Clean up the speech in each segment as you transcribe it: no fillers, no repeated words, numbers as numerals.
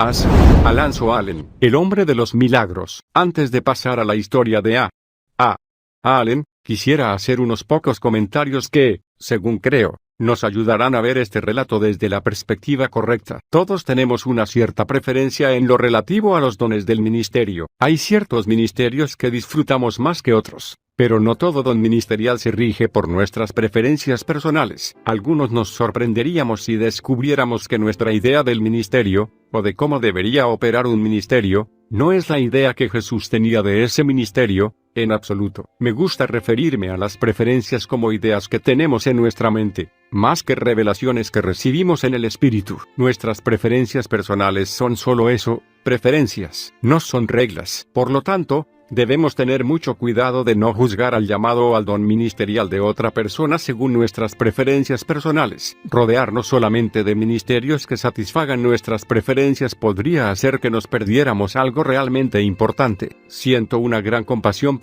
Asa Alonso Allen, el hombre de los milagros. Antes de pasar a la historia de A. Allen, quisiera hacer unos pocos comentarios que, según creo, nos ayudarán a ver este relato desde la perspectiva correcta. Todos tenemos una cierta preferencia en lo relativo a los dones del ministerio. Hay ciertos ministerios que disfrutamos más que otros, pero no todo don ministerial se rige por nuestras preferencias personales. Algunos nos sorprenderíamos si descubriéramos que nuestra idea del ministerio, o de cómo debería operar un ministerio, no es la idea que Jesús tenía de ese ministerio, en absoluto. Me gusta referirme a las preferencias como ideas que tenemos en nuestra mente, más que revelaciones que recibimos en el Espíritu. Nuestras preferencias personales son solo eso, preferencias, no son reglas. Por lo tanto, debemos tener mucho cuidado de no juzgar al llamado o al don ministerial de otra persona según nuestras preferencias personales. Rodearnos solamente de ministerios que satisfagan nuestras preferencias podría hacer que nos perdiéramos algo realmente importante. Siento una gran compasión por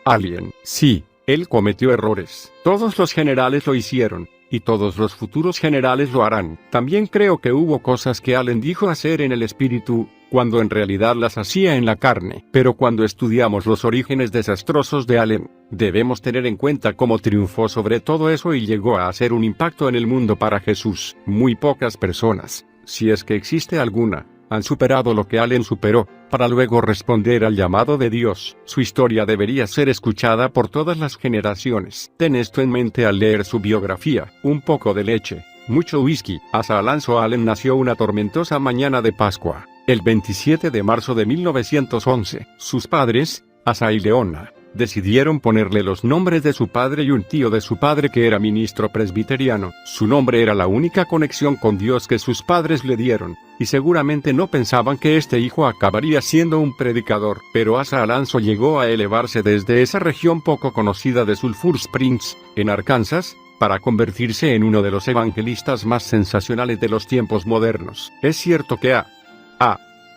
Allen. Sí, él cometió errores. Todos los generales lo hicieron, y todos los futuros generales lo harán. También creo que hubo cosas que Allen dijo hacer en el espíritu, cuando en realidad las hacía en la carne. Pero cuando estudiamos los orígenes desastrosos de Allen, debemos tener en cuenta cómo triunfó sobre todo eso y llegó a hacer un impacto en el mundo para Jesús. Muy pocas personas, si es que existe alguna, han superado lo que Allen superó, para luego responder al llamado de Dios. Su historia debería ser escuchada por todas las generaciones. Ten esto en mente al leer su biografía. Un poco de leche, mucho whisky. Asa Alonso Allen nació una tormentosa mañana de Pascua, el 27 de marzo de 1911. Sus padres, Asa y Leona, decidieron ponerle los nombres de su padre y un tío de su padre que era ministro presbiteriano. Su nombre era la única conexión con Dios que sus padres le dieron, y seguramente no pensaban que este hijo acabaría siendo un predicador. Pero Asa Alonso llegó a elevarse desde esa región poco conocida de Sulphur Springs, en Arkansas, para convertirse en uno de los evangelistas más sensacionales de los tiempos modernos. Es cierto que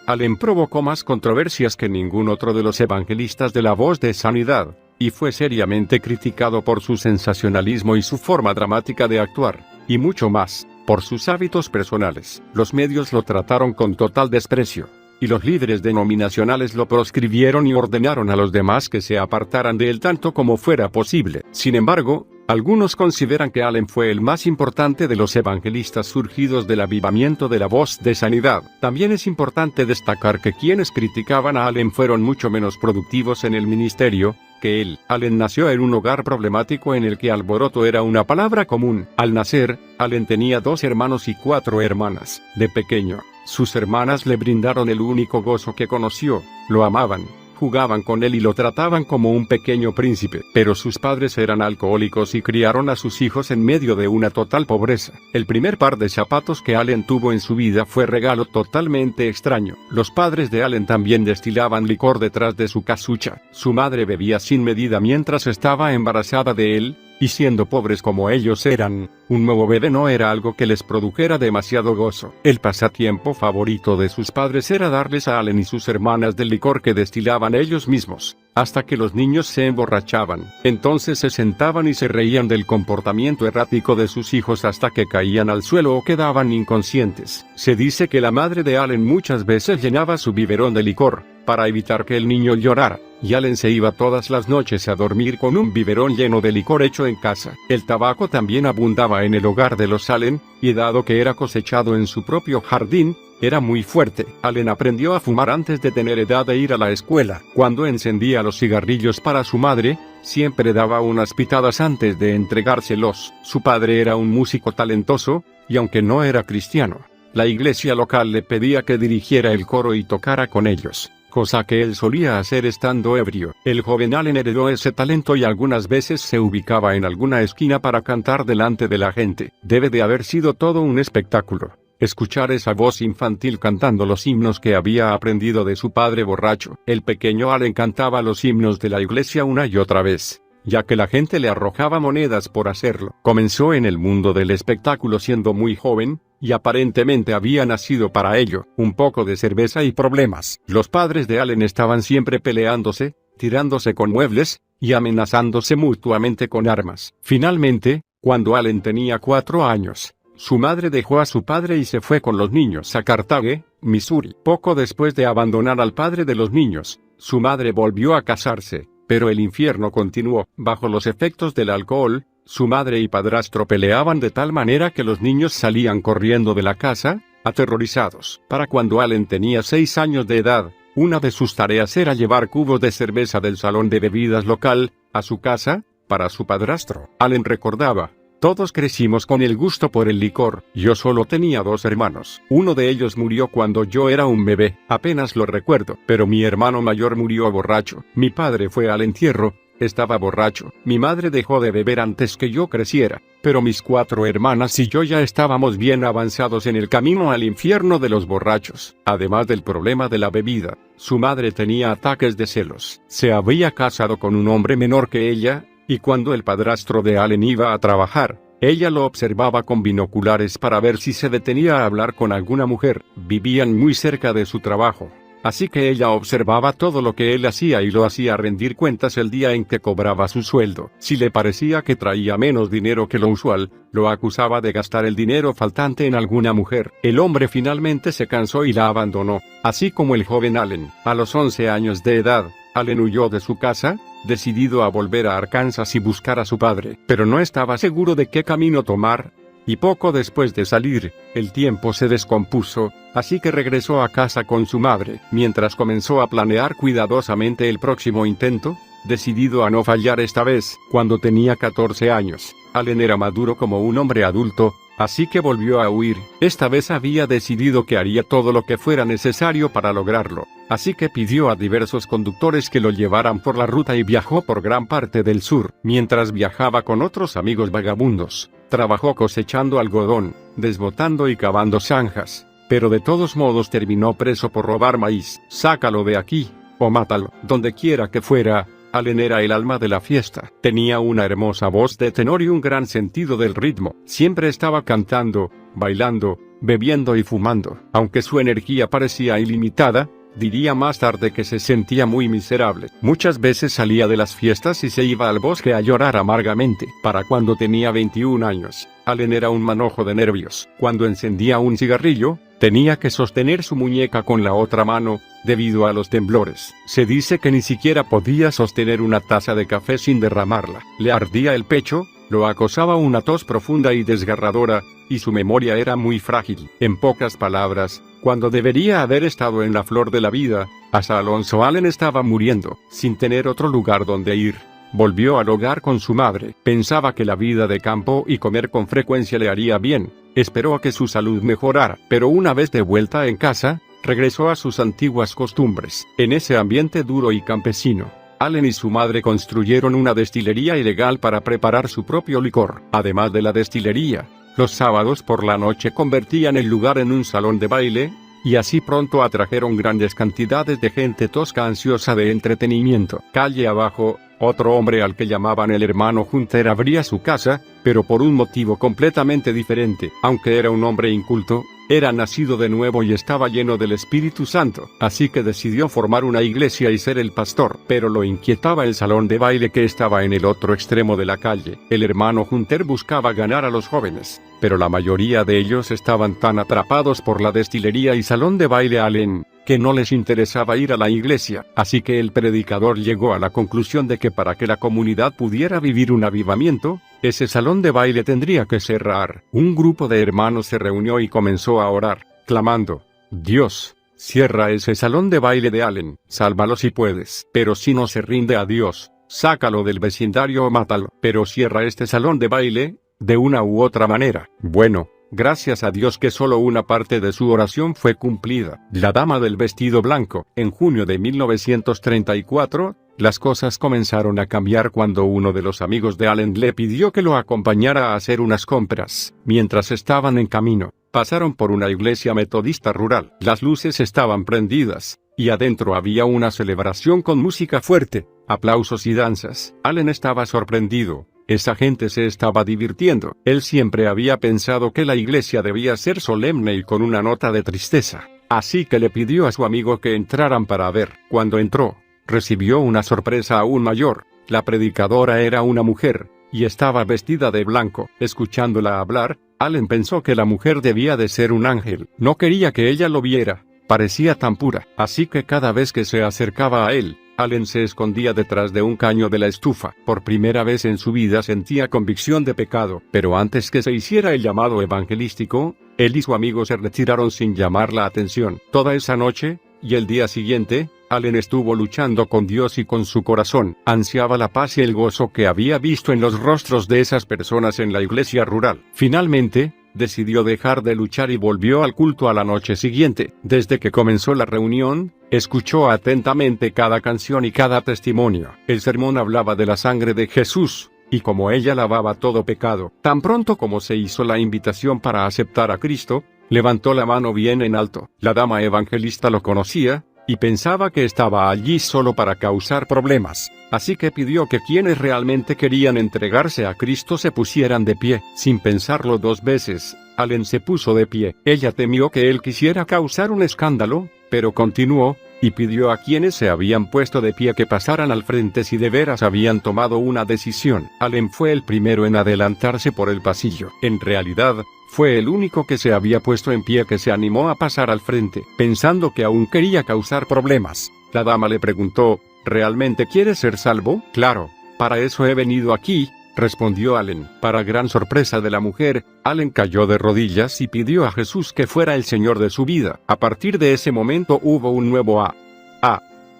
Allen provocó más controversias que ningún otro de los evangelistas de la voz de sanidad, y fue seriamente criticado por su sensacionalismo y su forma dramática de actuar, y mucho más, por sus hábitos personales. Los medios lo trataron con total desprecio, y los líderes denominacionales lo proscribieron y ordenaron a los demás que se apartaran de él tanto como fuera posible. Sin embargo, algunos consideran que Allen fue el más importante de los evangelistas surgidos del avivamiento de la voz de sanidad. También es importante destacar que quienes criticaban a Allen fueron mucho menos productivos en el ministerio que él. Allen nació en un hogar problemático en el que alboroto era una palabra común. Al nacer, Allen tenía 2 hermanos y 4 hermanas. De pequeño, sus hermanas le brindaron el único gozo que conoció. Lo amaban, jugaban con él y lo trataban como un pequeño príncipe. Pero sus padres eran alcohólicos y criaron a sus hijos en medio de una total pobreza. El primer par de zapatos que Allen tuvo en su vida fue regalo totalmente extraño. Los padres de Allen también destilaban licor detrás de su casucha. Su madre bebía sin medida mientras estaba embarazada de él, y siendo pobres como ellos eran, un nuevo bebé no era algo que les produjera demasiado gozo. El pasatiempo favorito de sus padres era darles a Allen y sus hermanas del licor que destilaban ellos mismos, hasta que los niños se emborrachaban. Entonces se sentaban y se reían del comportamiento errático de sus hijos hasta que caían al suelo o quedaban inconscientes. Se dice que la madre de Allen muchas veces llenaba su biberón de licor, para evitar que el niño llorara, y Allen se iba todas las noches a dormir con un biberón lleno de licor hecho en casa. El tabaco también abundaba en el hogar de los Allen, y dado que era cosechado en su propio jardín, era muy fuerte. Allen aprendió a fumar antes de tener edad de ir a la escuela. Cuando encendía los cigarrillos para su madre, siempre daba unas pitadas antes de entregárselos. Su padre era un músico talentoso, y aunque no era cristiano, la iglesia local le pedía que dirigiera el coro y tocara con ellos, cosa que él solía hacer estando ebrio. El joven Allen heredó ese talento y algunas veces se ubicaba en alguna esquina para cantar delante de la gente. Debe de haber sido todo un espectáculo escuchar esa voz infantil cantando los himnos que había aprendido de su padre borracho. El pequeño Allen cantaba los himnos de la iglesia una y otra vez, ya que la gente le arrojaba monedas por hacerlo. Comenzó en el mundo del espectáculo siendo muy joven, y aparentemente había nacido para ello. Un poco de cerveza y problemas. Los padres de Allen estaban siempre peleándose, tirándose con muebles, y amenazándose mutuamente con armas. Finalmente, cuando Allen tenía 4 años, su madre dejó a su padre y se fue con los niños a Carthage, Missouri. Poco después de abandonar al padre de los niños, su madre volvió a casarse, pero el infierno continuó. Bajo los efectos del alcohol, su madre y padrastro peleaban de tal manera que los niños salían corriendo de la casa, aterrorizados. Para cuando Allen tenía 6 años de edad, una de sus tareas era llevar cubos de cerveza del salón de bebidas local, a su casa, para su padrastro. Allen recordaba: todos crecimos con el gusto por el licor. Yo solo tenía 2 hermanos. Uno de ellos murió cuando yo era un bebé. Apenas lo recuerdo. Pero mi hermano mayor murió borracho. Mi padre fue al entierro. Estaba borracho. Mi madre dejó de beber antes que yo creciera. Pero mis 4 hermanas y yo ya estábamos bien avanzados en el camino al infierno de los borrachos. Además del problema de la bebida, su madre tenía ataques de celos. Se había casado con un hombre menor que ella, y cuando el padrastro de Allen iba a trabajar, ella lo observaba con binoculares para ver si se detenía a hablar con alguna mujer. Vivían muy cerca de su trabajo, así que ella observaba todo lo que él hacía y lo hacía rendir cuentas el día en que cobraba su sueldo. Si le parecía que traía menos dinero que lo usual, lo acusaba de gastar el dinero faltante en alguna mujer. El hombre finalmente se cansó y la abandonó, así como el joven Allen. A los 11 años de edad, Allen huyó de su casa, decidido a volver a Arkansas y buscar a su padre, pero no estaba seguro de qué camino tomar, y poco después de salir, el tiempo se descompuso, así que regresó a casa con su madre. Mientras comenzó a planear cuidadosamente el próximo intento, decidido a no fallar esta vez. Cuando tenía 14 años, Allen era maduro como un hombre adulto, así que volvió a huir. Esta vez había decidido que haría todo lo que fuera necesario para lograrlo, así que pidió a diversos conductores que lo llevaran por la ruta y viajó por gran parte del sur. Mientras viajaba con otros amigos vagabundos, trabajó cosechando algodón, desbotando y cavando zanjas, pero de todos modos terminó preso por robar maíz. Sácalo de aquí, o mátalo. Donde quiera que fuera, Allen era el alma de la fiesta. Tenía una hermosa voz de tenor y un gran sentido del ritmo. Siempre estaba cantando, bailando, bebiendo y fumando. Aunque su energía parecía ilimitada, diría más tarde que se sentía muy miserable. Muchas veces salía de las fiestas y se iba al bosque a llorar amargamente. Para cuando tenía 21 años, Allen era un manojo de nervios. Cuando encendía un cigarrillo, tenía que sostener su muñeca con la otra mano, debido a los temblores. Se dice que ni siquiera podía sostener una taza de café sin derramarla. Le ardía el pecho, lo acosaba una tos profunda y desgarradora, y su memoria era muy frágil. En pocas palabras, cuando debería haber estado en la flor de la vida, Asa Alonso Allen estaba muriendo, sin tener otro lugar donde ir. Volvió al hogar con su madre. Pensaba que la vida de campo y comer con frecuencia le haría bien. Esperó a que su salud mejorara, pero una vez de vuelta en casa, regresó a sus antiguas costumbres. En ese ambiente duro y campesino, Allen y su madre construyeron una destilería ilegal para preparar su propio licor. Además de la destilería, los sábados por la noche convertían el lugar en un salón de baile, y así pronto atrajeron grandes cantidades de gente tosca ansiosa de entretenimiento. Calle abajo, otro hombre al que llamaban el hermano Hunter abría su casa, pero por un motivo completamente diferente. Aunque era un hombre inculto, era nacido de nuevo y estaba lleno del Espíritu Santo, así que decidió formar una iglesia y ser el pastor. Pero lo inquietaba el salón de baile que estaba en el otro extremo de la calle. El hermano Hunter buscaba ganar a los jóvenes, pero la mayoría de ellos estaban tan atrapados por la destilería y salón de baile Allen, que no les interesaba ir a la iglesia. Así que el predicador llegó a la conclusión de que para que la comunidad pudiera vivir un avivamiento, ese salón de baile tendría que cerrar. Un grupo de hermanos se reunió y comenzó a orar, clamando: Dios, cierra ese salón de baile de Allen, sálvalo si puedes. Pero si no se rinde a Dios, sácalo del vecindario o mátalo. Pero cierra este salón de baile, de una u otra manera. Bueno, gracias a Dios que solo una parte de su oración fue cumplida. La dama del vestido blanco. En junio de 1934, las cosas comenzaron a cambiar cuando uno de los amigos de Allen le pidió que lo acompañara a hacer unas compras. Mientras estaban en camino, pasaron por una iglesia metodista rural. Las luces estaban prendidas, y adentro había una celebración con música fuerte, aplausos y danzas. Allen estaba sorprendido. Esa gente se estaba divirtiendo. Él siempre había pensado que la iglesia debía ser solemne y con una nota de tristeza. Así que le pidió a su amigo que entraran para ver. Cuando entró, recibió una sorpresa aún mayor. La predicadora era una mujer, y estaba vestida de blanco. Escuchándola hablar, Allen pensó que la mujer debía de ser un ángel. No quería que ella lo viera. Parecía tan pura. Así que cada vez que se acercaba a él, Allen se escondía detrás de un caño de la estufa. Por primera vez en su vida sentía convicción de pecado. Pero antes que se hiciera el llamado evangelístico, él y su amigo se retiraron sin llamar la atención. Toda esa noche, y el día siguiente, Allen estuvo luchando con Dios y con su corazón. Ansiaba la paz y el gozo que había visto en los rostros de esas personas en la iglesia rural. Finalmente, decidió dejar de luchar y volvió al culto a la noche siguiente. Desde que comenzó la reunión, escuchó atentamente cada canción y cada testimonio. El sermón hablaba de la sangre de Jesús, y cómo ella lavaba todo pecado. Tan pronto como se hizo la invitación para aceptar a Cristo, levantó la mano bien en alto. La dama evangelista lo conocía, y pensaba que estaba allí solo para causar problemas. Así que pidió que quienes realmente querían entregarse a Cristo se pusieran de pie. Sin pensarlo dos veces, Allen se puso de pie. Ella temió que él quisiera causar un escándalo, pero continuó, y pidió a quienes se habían puesto de pie que pasaran al frente si de veras habían tomado una decisión. Allen fue el primero en adelantarse por el pasillo. En realidad, fue el único que se había puesto en pie que se animó a pasar al frente, pensando que aún quería causar problemas. La dama le preguntó, ¿realmente quieres ser salvo? Claro, para eso he venido aquí, respondió Allen. Para gran sorpresa de la mujer, Allen cayó de rodillas y pidió a Jesús que fuera el Señor de su vida. A partir de ese momento hubo un nuevo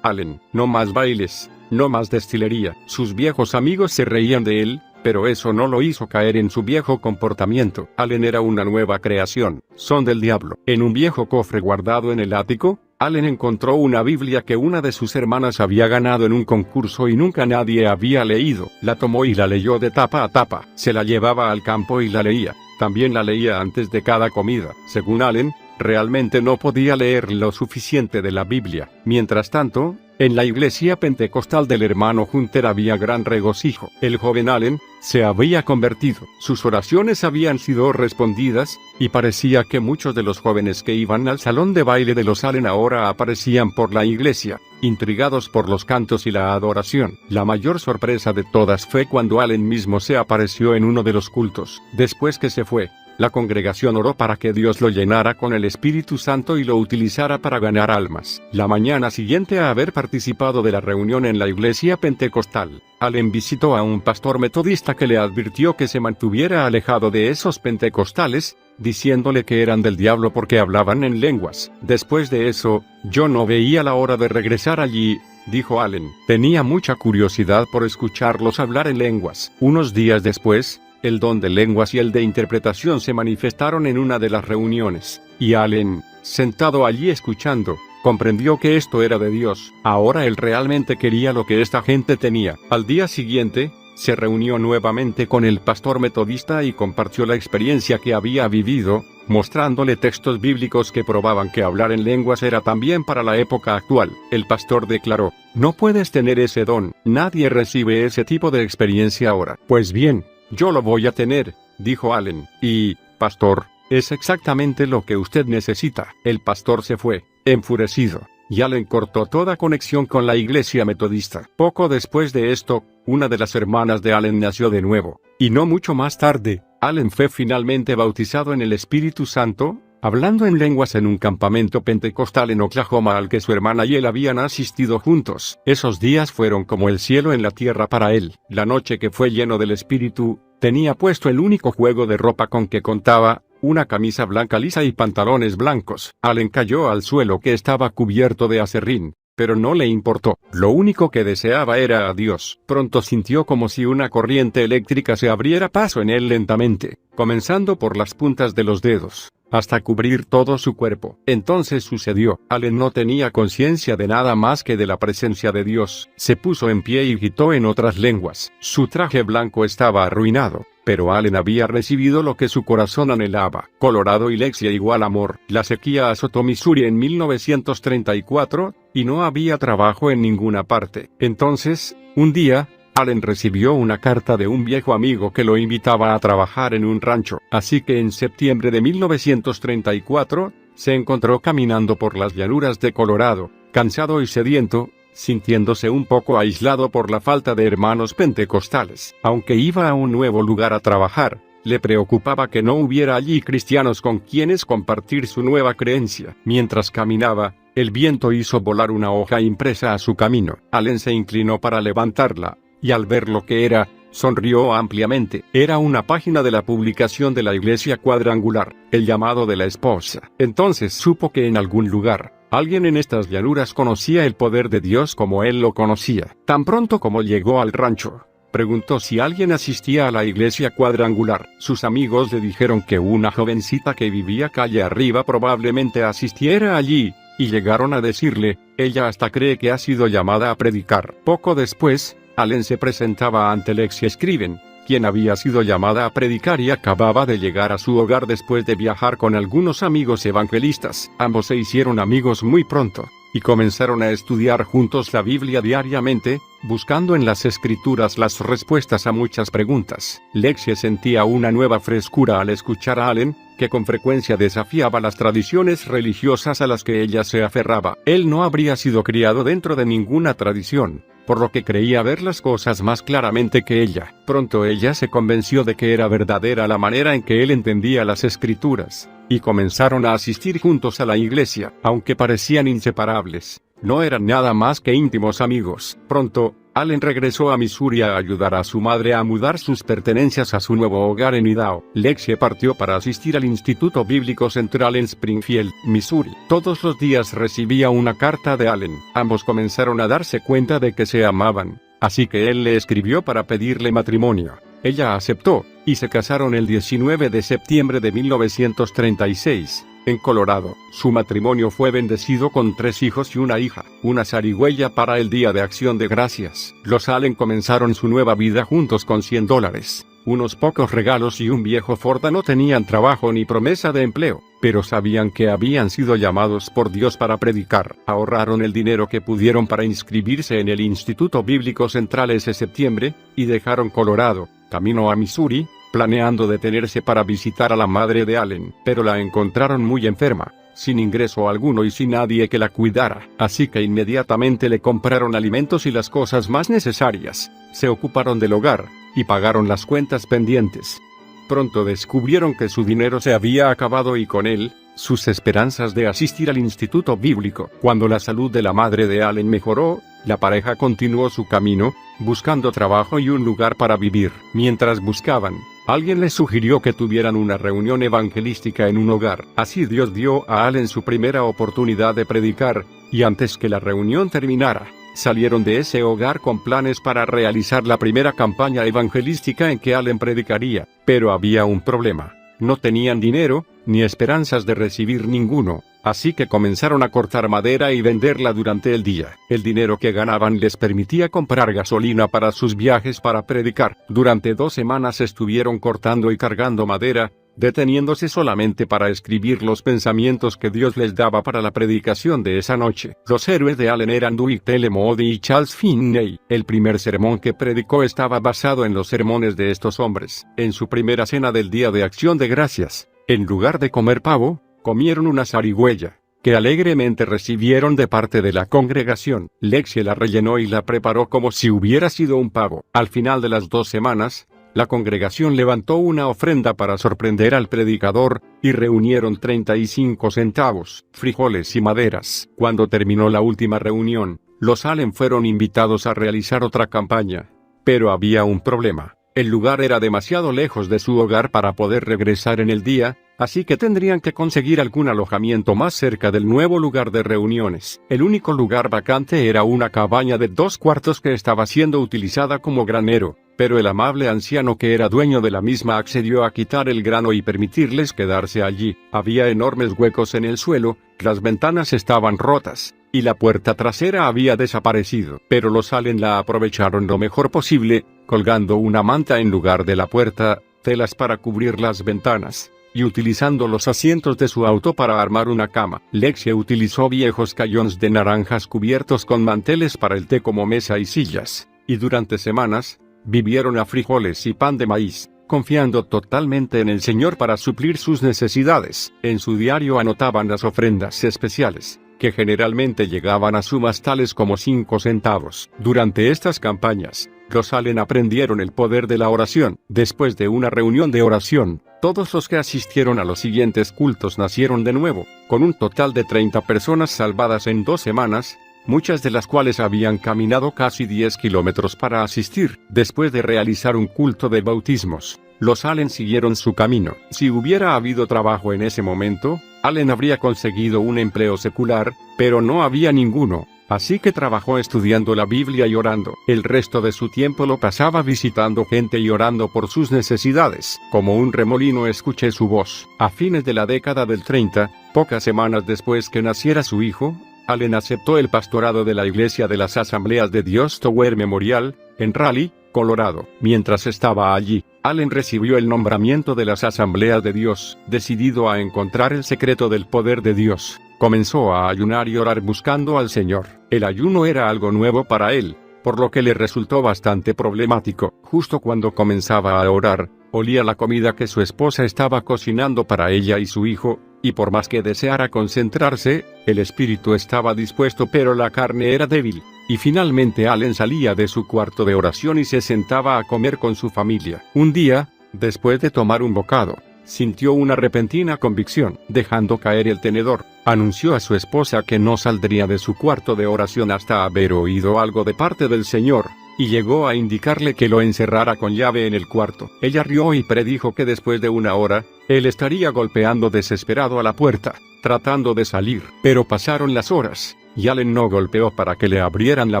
Allen. No más bailes, no más destilería. Sus viejos amigos se reían de él, pero eso no lo hizo caer en su viejo comportamiento. Allen era una nueva creación, son del diablo. En un viejo cofre guardado en el ático, Allen encontró una Biblia que una de sus hermanas había ganado en un concurso y nunca nadie había leído. La tomó y la leyó de tapa a tapa. Se la llevaba al campo y la leía. También la leía antes de cada comida. Según Allen, realmente no podía leer lo suficiente de la Biblia. Mientras tanto, en la iglesia pentecostal del hermano Hunter había gran regocijo. El joven Allen se había convertido. Sus oraciones habían sido respondidas, y parecía que muchos de los jóvenes que iban al salón de baile de los Allen ahora aparecían por la iglesia, intrigados por los cantos y la adoración. La mayor sorpresa de todas fue cuando Allen mismo se apareció en uno de los cultos. Después que se fue, la congregación oró para que Dios lo llenara con el Espíritu Santo y lo utilizara para ganar almas. La mañana siguiente a haber participado de la reunión en la iglesia pentecostal, Allen visitó a un pastor metodista que le advirtió que se mantuviera alejado de esos pentecostales, diciéndole que eran del diablo porque hablaban en lenguas. Después de eso, yo no veía la hora de regresar allí, dijo Allen. Tenía mucha curiosidad por escucharlos hablar en lenguas. Unos días después, el don de lenguas y el de interpretación se manifestaron en una de las reuniones, y Allen, sentado allí escuchando, comprendió que esto era de Dios. Ahora él realmente quería lo que esta gente tenía. Al día siguiente, se reunió nuevamente con el pastor metodista y compartió la experiencia que había vivido, mostrándole textos bíblicos que probaban que hablar en lenguas era también para la época actual. El pastor declaró, «No puedes tener ese don, nadie recibe ese tipo de experiencia ahora». «Pues bien, yo lo voy a tener», dijo Allen. «Y, pastor, es exactamente lo que usted necesita». El pastor se fue, enfurecido, y Allen cortó toda conexión con la iglesia metodista. Poco después de esto, una de las hermanas de Allen nació de nuevo, y no mucho más tarde, Allen fue finalmente bautizado en el Espíritu Santo, hablando en lenguas en un campamento pentecostal en Oklahoma al que su hermana y él habían asistido juntos. Esos días fueron como el cielo en la tierra para él. La noche que fue lleno del Espíritu, tenía puesto el único juego de ropa con que contaba, una camisa blanca lisa y pantalones blancos. Allen cayó al suelo que estaba cubierto de aserrín, pero no le importó. Lo único que deseaba era a Dios. Pronto sintió como si una corriente eléctrica se abriera paso en él lentamente, comenzando por las puntas de los dedos, hasta cubrir todo su cuerpo. Entonces sucedió. Allen no tenía conciencia de nada más que de la presencia de Dios. Se puso en pie y gritó en otras lenguas. Su traje blanco estaba arruinado, pero Allen había recibido lo que su corazón anhelaba. Colorado y Lexia igual amor. La sequía azotó Missouri en 1934, y no había trabajo en ninguna parte. Entonces, un día, Allen recibió una carta de un viejo amigo que lo invitaba a trabajar en un rancho. Así que en septiembre de 1934, se encontró caminando por las llanuras de Colorado, cansado y sediento, sintiéndose un poco aislado por la falta de hermanos pentecostales. Aunque iba a un nuevo lugar a trabajar, Le preocupaba que no hubiera allí cristianos con quienes compartir su nueva creencia. Mientras caminaba, el viento hizo volar una hoja impresa a su camino. Allen se inclinó para levantarla, y al ver lo que era, sonrió ampliamente. Era una página de la publicación de la Iglesia Cuadrangular, el llamado de la esposa. Entonces supo que en algún lugar, alguien en estas llanuras conocía el poder de Dios como él lo conocía. Tan pronto como llegó al rancho, preguntó si alguien asistía a la Iglesia Cuadrangular. Sus amigos le dijeron que una jovencita que vivía calle arriba probablemente asistiera allí, y llegaron a decirle, ella hasta cree que ha sido llamada a predicar. Poco después, Allen se presentaba ante Lexia Scriven, quien había sido llamada a predicar y acababa de llegar a su hogar después de viajar con algunos amigos evangelistas. Ambos se hicieron amigos muy pronto, y comenzaron a estudiar juntos la Biblia diariamente, buscando en las Escrituras las respuestas a muchas preguntas. Lexia sentía una nueva frescura al escuchar a Allen, que con frecuencia desafiaba las tradiciones religiosas a las que ella se aferraba. Él no habría sido criado dentro de ninguna tradición, por lo que creía ver las cosas más claramente que ella. Pronto ella se convenció de que era verdadera la manera en que él entendía las Escrituras, y comenzaron a asistir juntos a la iglesia. Aunque parecían inseparables, no eran nada más que íntimos amigos. Pronto, Allen regresó a Missouri a ayudar a su madre a mudar sus pertenencias a su nuevo hogar en Idaho. Lexia partió para asistir al Instituto Bíblico Central en Springfield, Missouri. Todos los días recibía una carta de Allen. Ambos comenzaron a darse cuenta de que se amaban, así que él le escribió para pedirle matrimonio. Ella aceptó, y se casaron el 19 de septiembre de 1936. En Colorado, su matrimonio fue bendecido con 3 hijos y una hija, una zarigüeya para el Día de Acción de Gracias. Los Allen comenzaron su nueva vida juntos con $100, unos pocos regalos y un viejo Ford. No tenían trabajo ni promesa de empleo, pero sabían que habían sido llamados por Dios para predicar. Ahorraron el dinero que pudieron para inscribirse en el Instituto Bíblico Central ese septiembre, y dejaron Colorado, camino a Missouri, planeando detenerse para visitar a la madre de Allen, pero la encontraron muy enferma, sin ingreso alguno y sin nadie que la cuidara, así que inmediatamente le compraron alimentos y las cosas más necesarias, se ocuparon del hogar, y pagaron las cuentas pendientes. Pronto descubrieron que su dinero se había acabado y con él, sus esperanzas de asistir al instituto bíblico. Cuando la salud de la madre de Allen mejoró, la pareja continuó su camino, buscando trabajo y un lugar para vivir. Mientras buscaban, alguien les sugirió que tuvieran una reunión evangelística en un hogar. Así Dios dio a Allen su primera oportunidad de predicar, y antes que la reunión terminara, salieron de ese hogar con planes para realizar la primera campaña evangelística en que Allen predicaría. Pero había un problema: no tenían dinero, ni esperanzas de recibir ninguno, así que comenzaron a cortar madera y venderla durante el día. El dinero que ganaban les permitía comprar gasolina para sus viajes para predicar. Durante 2 semanas estuvieron cortando y cargando madera, deteniéndose solamente para escribir los pensamientos que Dios les daba para la predicación de esa noche. Los héroes de Allen eran Dwight L. Moody y Charles Finney. El primer sermón que predicó estaba basado en los sermones de estos hombres. En su primera cena del Día de Acción de Gracias, en lugar de comer pavo, comieron una zarigüeya, que alegremente recibieron de parte de la congregación. Lexia la rellenó y la preparó como si hubiera sido un pavo. Al final de las 2 semanas, la congregación levantó una ofrenda para sorprender al predicador, y reunieron 35 centavos, frijoles y maderas. Cuando terminó la última reunión, los Allen fueron invitados a realizar otra campaña. Pero había un problema: el lugar era demasiado lejos de su hogar para poder regresar en el día, así que tendrían que conseguir algún alojamiento más cerca del nuevo lugar de reuniones. El único lugar vacante era una cabaña de 2 cuartos que estaba siendo utilizada como granero, pero el amable anciano que era dueño de la misma accedió a quitar el grano y permitirles quedarse allí. Había enormes huecos en el suelo, las ventanas estaban rotas, y la puerta trasera había desaparecido. Pero los Allen la aprovecharon lo mejor posible, colgando una manta en lugar de la puerta, telas para cubrir las ventanas, y utilizando los asientos de su auto para armar una cama. Lexia utilizó viejos cajones de naranjas cubiertos con manteles para el té como mesa y sillas, y durante semanas, vivieron a frijoles y pan de maíz, confiando totalmente en el Señor para suplir sus necesidades. En su diario anotaban las ofrendas especiales, que generalmente llegaban a sumas tales como 5 centavos. Durante estas campañas, Los Allen aprendieron el poder de la oración. Después de una reunión de oración, todos los que asistieron a los siguientes cultos nacieron de nuevo, con un total de 30 personas salvadas en 2 semanas, muchas de las cuales habían caminado casi 10 kilómetros para asistir. Después de realizar un culto de bautismos, los Allen siguieron su camino. Si hubiera habido trabajo en ese momento, Allen habría conseguido un empleo secular, pero no había ninguno. Así que trabajó estudiando la Biblia y orando. El resto de su tiempo lo pasaba visitando gente y orando por sus necesidades. Como un remolino escuché su voz. A fines de la década del 30, pocas semanas después que naciera su hijo, Allen aceptó el pastorado de la Iglesia de las Asambleas de Dios Tower Memorial, en Raleigh, Colorado. Mientras estaba allí, Allen recibió el nombramiento de las Asambleas de Dios. Decidido a encontrar el secreto del poder de Dios, comenzó a ayunar y orar buscando al Señor. El ayuno era algo nuevo para él, por lo que le resultó bastante problemático. Justo cuando comenzaba a orar, olía la comida que su esposa estaba cocinando para ella y su hijo, y por más que deseara concentrarse, el espíritu estaba dispuesto pero la carne era débil. Y finalmente Allen salía de su cuarto de oración y se sentaba a comer con su familia. Un día, después de tomar un bocado, sintió una repentina convicción. Dejando caer el tenedor, anunció a su esposa que no saldría de su cuarto de oración hasta haber oído algo de parte del Señor, y llegó a indicarle que lo encerrara con llave en el cuarto. Ella rió y predijo que después de 1 hora, él estaría golpeando desesperado a la puerta, tratando de salir. Pero pasaron las horas, y Allen no golpeó para que le abrieran la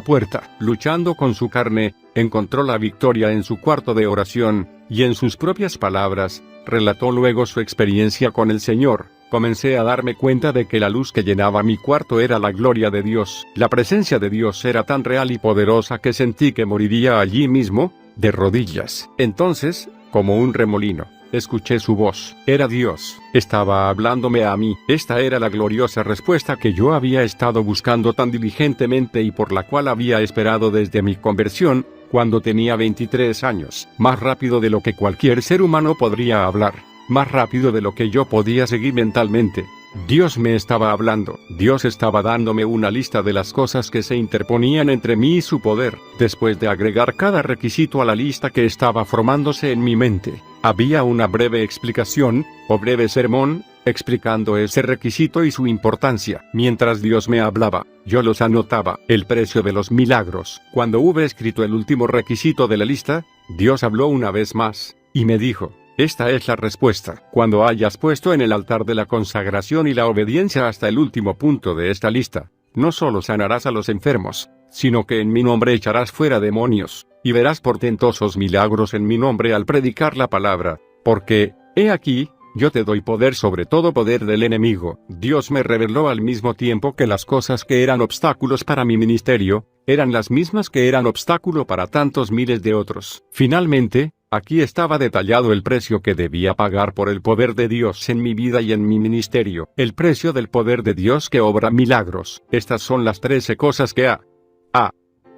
puerta. Luchando con su carne, encontró la victoria en su cuarto de oración, y en sus propias palabras, relató luego su experiencia con el Señor. Comencé a darme cuenta de que la luz que llenaba mi cuarto era la gloria de Dios. La presencia de Dios era tan real y poderosa que sentí que moriría allí mismo, de rodillas. Entonces, como un remolino, escuché su voz. Era Dios. Estaba hablándome a mí. Esta era la gloriosa respuesta que yo había estado buscando tan diligentemente y por la cual había esperado desde mi conversión, cuando tenía 23 años. Más rápido de lo que cualquier ser humano podría hablar. Más rápido de lo que yo podía seguir mentalmente. Dios me estaba hablando. Dios estaba dándome una lista de las cosas que se interponían entre mí y su poder. Después de agregar cada requisito a la lista que estaba formándose en mi mente, había una breve explicación, o breve sermón, explicando ese requisito y su importancia. Mientras Dios me hablaba, yo los anotaba. El precio de los milagros. Cuando hube escrito el último requisito de la lista, Dios habló una vez más, y me dijo: esta es la respuesta. Cuando hayas puesto en el altar de la consagración y la obediencia hasta el último punto de esta lista, no solo sanarás a los enfermos, sino que en mi nombre echarás fuera demonios, y verás portentosos milagros en mi nombre al predicar la palabra, porque, he aquí, yo te doy poder sobre todo poder del enemigo. Dios me reveló al mismo tiempo que las cosas que eran obstáculos para mi ministerio, eran las mismas que eran obstáculo para tantos miles de otros. Finalmente, aquí estaba detallado el precio que debía pagar por el poder de Dios en mi vida y en mi ministerio. El precio del poder de Dios que obra milagros. Estas son las 13 cosas que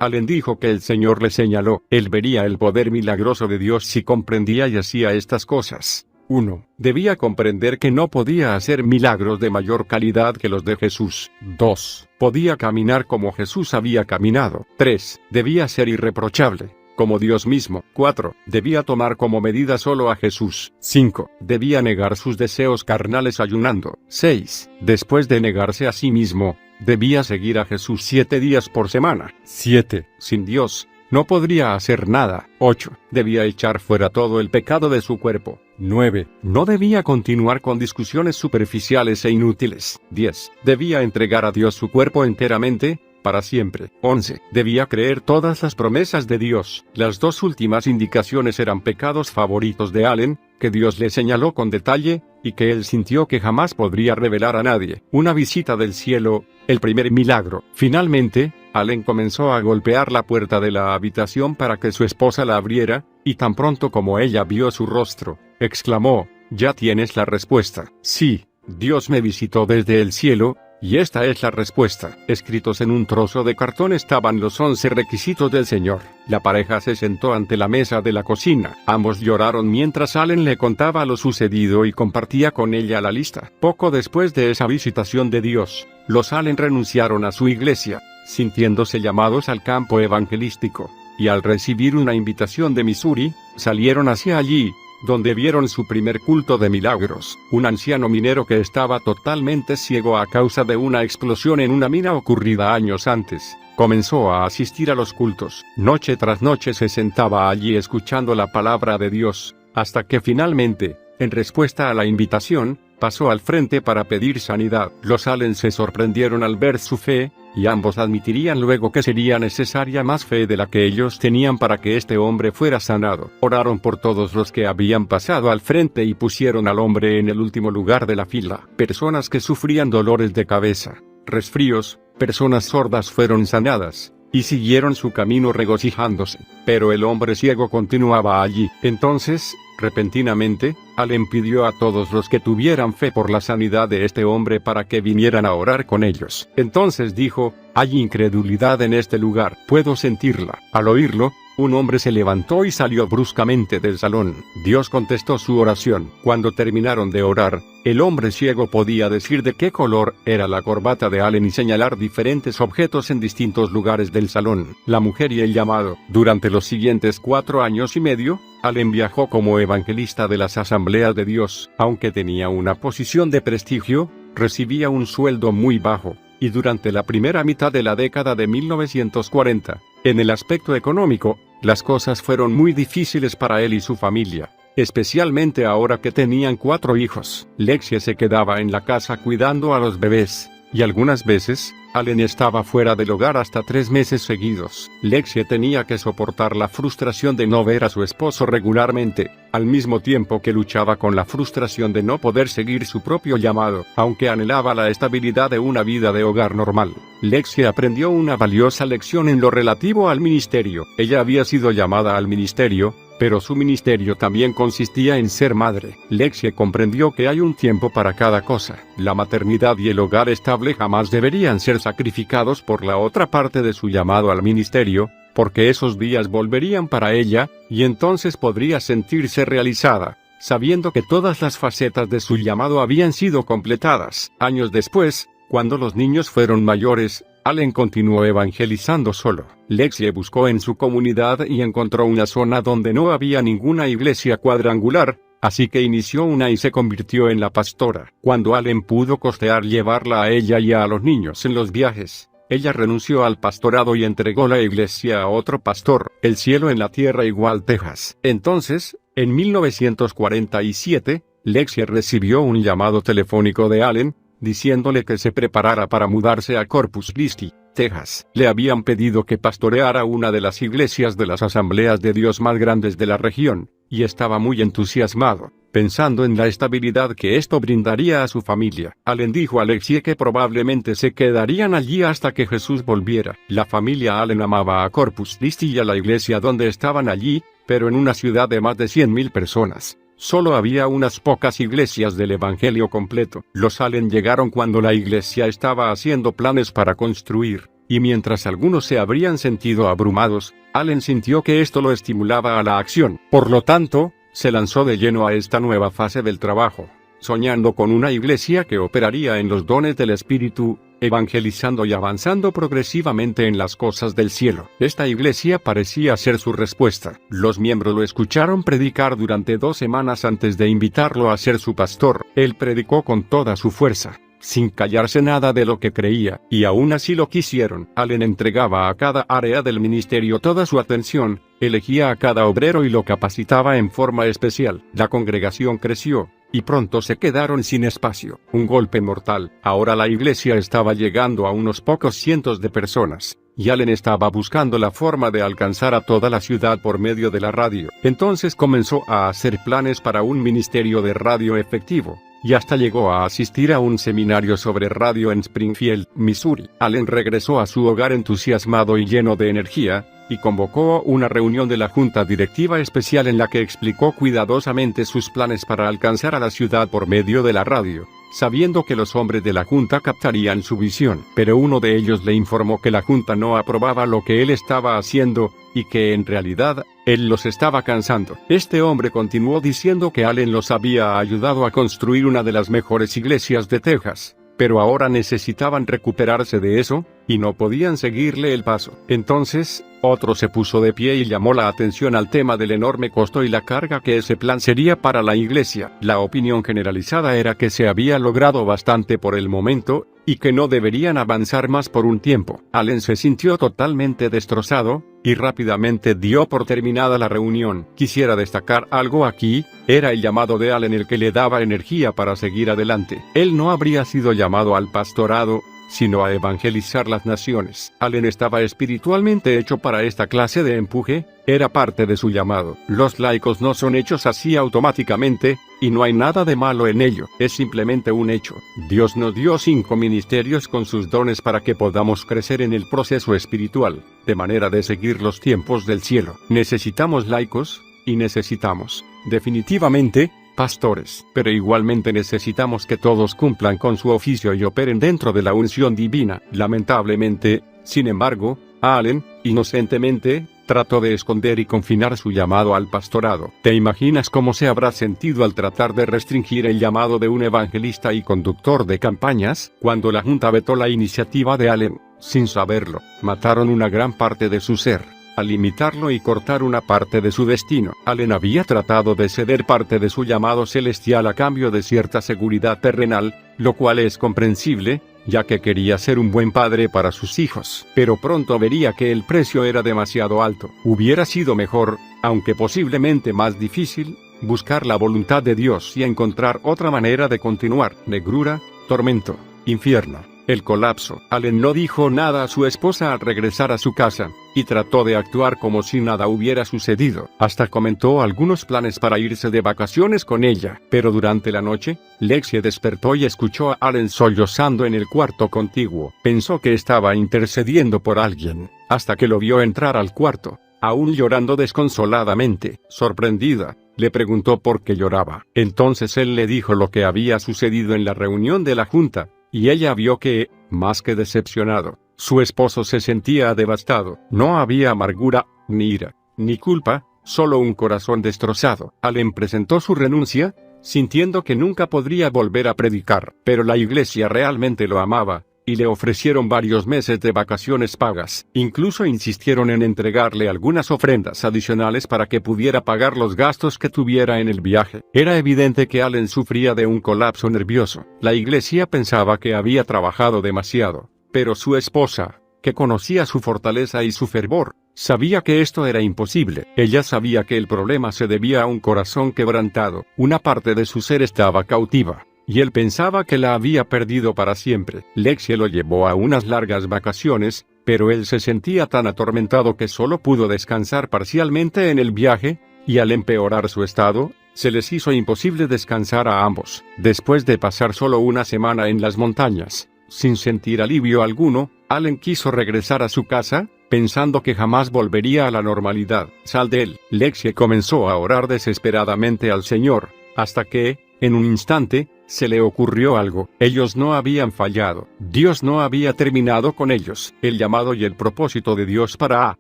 Allen dijo que el Señor le señaló. Él vería el poder milagroso de Dios si comprendía y hacía estas cosas. 1. Debía comprender que no podía hacer milagros de mayor calidad que los de Jesús. 2. Podía caminar como Jesús había caminado. 3. Debía ser irreprochable, como Dios mismo. 4. Debía tomar como medida solo a Jesús. 5. Debía negar sus deseos carnales ayunando. 6. Después de negarse a sí mismo, debía seguir a Jesús 7 días por semana. 7. Sin Dios, no podría hacer nada. 8. Debía echar fuera todo el pecado de su cuerpo. 9. No debía continuar con discusiones superficiales e inútiles. 10. Debía entregar a Dios su cuerpo enteramente, para siempre. 11. Debía creer todas las promesas de Dios. Las 2 últimas indicaciones eran pecados favoritos de Allen, que Dios le señaló con detalle, y que él sintió que jamás podría revelar a nadie. Una visita del cielo, el primer milagro. Finalmente, Allen comenzó a golpear la puerta de la habitación para que su esposa la abriera, y tan pronto como ella vio su rostro, exclamó: «Ya tienes la respuesta». Sí, Dios me visitó desde el cielo, y esta es la respuesta. Escritos en un trozo de cartón estaban los 11 requisitos del Señor. La pareja se sentó ante la mesa de la cocina. Ambos lloraron mientras Allen le contaba lo sucedido y compartía con ella la lista. Poco después de esa visitación de Dios, los Allen renunciaron a su iglesia, sintiéndose llamados al campo evangelístico. y al recibir una invitación de Missouri, salieron hacia allí, donde vieron su primer culto de milagros. Un anciano minero que estaba totalmente ciego a causa de una explosión en una mina ocurrida años antes, comenzó a asistir a los cultos. Noche tras noche se sentaba allí escuchando la palabra de Dios, hasta que finalmente, en respuesta a la invitación, pasó al frente para pedir sanidad. Los Allen se sorprendieron al ver su fe, y ambos admitirían luego que sería necesaria más fe de la que ellos tenían para que este hombre fuera sanado. Oraron por todos los que habían pasado al frente y pusieron al hombre en el último lugar de la fila. Personas que sufrían dolores de cabeza, resfríos, personas sordas fueron sanadas, y siguieron su camino regocijándose. Pero el hombre ciego continuaba allí. Entonces, repentinamente, Allen pidió a todos los que tuvieran fe por la sanidad de este hombre para que vinieran a orar con ellos. Entonces dijo: «Hay incredulidad en este lugar, puedo sentirla». Al oírlo, un hombre se levantó y salió bruscamente del salón. Dios contestó su oración. Cuando terminaron de orar, el hombre ciego podía decir de qué color era la corbata de Allen y señalar diferentes objetos en distintos lugares del salón. La mujer y el llamado. Durante los siguientes 4 años y medio, Allen viajó como evangelista de las Asambleas de Dios. Aunque tenía una posición de prestigio, recibía un sueldo muy bajo, y durante la primera mitad de la década de 1940, en el aspecto económico, las cosas fueron muy difíciles para él y su familia, especialmente ahora que tenían 4 hijos. Lexie se quedaba en la casa cuidando a los bebés, y algunas veces, Allen estaba fuera del hogar hasta 3 meses seguidos. Lexie tenía que soportar la frustración de no ver a su esposo regularmente, al mismo tiempo que luchaba con la frustración de no poder seguir su propio llamado, aunque anhelaba la estabilidad de una vida de hogar normal. Lexie aprendió una valiosa lección en lo relativo al ministerio. Ella había sido llamada al ministerio, pero su ministerio también consistía en ser madre. Lexie comprendió que hay un tiempo para cada cosa. La maternidad y el hogar estable jamás deberían ser sacrificados por la otra parte de su llamado al ministerio, porque esos días volverían para ella, y entonces podría sentirse realizada, sabiendo que todas las facetas de su llamado habían sido completadas. Años después, cuando los niños fueron mayores, Allen continuó evangelizando solo. Lexie buscó en su comunidad y encontró una zona donde no había ninguna iglesia cuadrangular, así que inició una y se convirtió en la pastora. Cuando Allen pudo costear llevarla a ella y a los niños en los viajes, ella renunció al pastorado y entregó la iglesia a otro pastor. El cielo en la tierra igual Texas. Entonces, en 1947, Lexie recibió un llamado telefónico de Allen, diciéndole que se preparara para mudarse a Corpus Christi, Texas. Le habían pedido que pastoreara una de las iglesias de las Asambleas de Dios más grandes de la región, y estaba muy entusiasmado, pensando en la estabilidad que esto brindaría a su familia. Allen dijo a Lexie que probablemente se quedarían allí hasta que Jesús volviera. La familia Allen amaba a Corpus Christi y a la iglesia donde estaban allí, pero en una ciudad de más de 100,000 personas. Solo había unas pocas iglesias del evangelio completo. Los Allen llegaron cuando la iglesia estaba haciendo planes para construir, y mientras algunos se habrían sentido abrumados, Allen sintió que esto lo estimulaba a la acción. Por lo tanto, se lanzó de lleno a esta nueva fase del trabajo, soñando con una iglesia que operaría en los dones del Espíritu, evangelizando y avanzando progresivamente en las cosas del cielo. Esta iglesia parecía ser su respuesta. Los miembros lo escucharon predicar durante 2 semanas antes de invitarlo a ser su pastor. Él predicó con toda su fuerza, sin callarse nada de lo que creía, y aún así lo quisieron. Allen entregaba a cada área del ministerio toda su atención, elegía a cada obrero y lo capacitaba en forma especial. La congregación creció, y pronto se quedaron sin espacio. Un golpe mortal. Ahora la iglesia estaba llegando a unos pocos cientos de personas, y Allen estaba buscando la forma de alcanzar a toda la ciudad por medio de la radio. Entonces comenzó a hacer planes para un ministerio de radio efectivo, y hasta llegó a asistir a un seminario sobre radio en Springfield, Missouri. Allen regresó a su hogar entusiasmado y lleno de energía, y convocó una reunión de la Junta Directiva Especial en la que explicó cuidadosamente sus planes para alcanzar a la ciudad por medio de la radio, sabiendo que los hombres de la Junta captarían su visión. Pero uno de ellos le informó que la Junta no aprobaba lo que él estaba haciendo, y que en realidad, él los estaba cansando. Este hombre continuó diciendo que Allen los había ayudado a construir una de las mejores iglesias de Texas, pero ahora necesitaban recuperarse de eso, y no podían seguirle el paso. Entonces, otro se puso de pie y llamó la atención al tema del enorme costo y la carga que ese plan sería para la iglesia. La opinión generalizada era que se había logrado bastante por el momento, y que no deberían avanzar más por un tiempo. Allen se sintió totalmente destrozado, y rápidamente dio por terminada la reunión. Quisiera destacar algo aquí, era el llamado de Allen el que le daba energía para seguir adelante. Él no habría sido llamado al pastorado, sino a evangelizar las naciones. Allen estaba espiritualmente hecho para esta clase de empuje, era parte de su llamado. Los laicos no son hechos así automáticamente, y no hay nada de malo en ello, es simplemente un hecho. Dios nos dio 5 ministerios con sus dones para que podamos crecer en el proceso espiritual, de manera de seguir los tiempos del cielo. Necesitamos laicos, y necesitamos, definitivamente, pastores, pero igualmente necesitamos que todos cumplan con su oficio y operen dentro de la unción divina. Lamentablemente, sin embargo, Allen, inocentemente, trató de esconder y confinar su llamado al pastorado. ¿Te imaginas cómo se habrá sentido al tratar de restringir el llamado de un evangelista y conductor de campañas? Cuando la Junta vetó la iniciativa de Allen, sin saberlo, mataron una gran parte de su ser. Al limitarlo y cortar una parte de su destino, Allen había tratado de ceder parte de su llamado celestial a cambio de cierta seguridad terrenal, lo cual es comprensible, ya que quería ser un buen padre para sus hijos. Pero pronto vería que el precio era demasiado alto. Hubiera sido mejor, aunque posiblemente más difícil, buscar la voluntad de Dios y encontrar otra manera de continuar. Negrura, tormento, infierno. El colapso. Allen no dijo nada a su esposa al regresar a su casa, y trató de actuar como si nada hubiera sucedido. Hasta comentó algunos planes para irse de vacaciones con ella. Pero durante la noche, Lexie despertó y escuchó a Allen sollozando en el cuarto contiguo. Pensó que estaba intercediendo por alguien, hasta que lo vio entrar al cuarto, aún llorando desconsoladamente. Sorprendida, le preguntó por qué lloraba. Entonces él le dijo lo que había sucedido en la reunión de la junta, y ella vio que, más que decepcionado, su esposo se sentía devastado. No había amargura, ni ira, ni culpa, solo un corazón destrozado. Allen presentó su renuncia, sintiendo que nunca podría volver a predicar. Pero la iglesia realmente lo amaba, y le ofrecieron varios meses de vacaciones pagas. Incluso insistieron en entregarle algunas ofrendas adicionales para que pudiera pagar los gastos que tuviera en el viaje. Era evidente que Allen sufría de un colapso nervioso. La iglesia pensaba que había trabajado demasiado, pero su esposa, que conocía su fortaleza y su fervor, sabía que esto era imposible. Ella sabía que el problema se debía a un corazón quebrantado. Una parte de su ser estaba cautiva, y él pensaba que la había perdido para siempre. Lexie lo llevó a unas largas vacaciones, pero él se sentía tan atormentado que solo pudo descansar parcialmente en el viaje, y al empeorar su estado, se les hizo imposible descansar a ambos. Después de pasar solo una semana en las montañas, sin sentir alivio alguno, Allen quiso regresar a su casa, pensando que jamás volvería a la normalidad. Sal de él. Lexie comenzó a orar desesperadamente al Señor, hasta que, en un instante, se le ocurrió algo. Ellos no habían fallado. Dios no había terminado con ellos. El llamado y el propósito de Dios para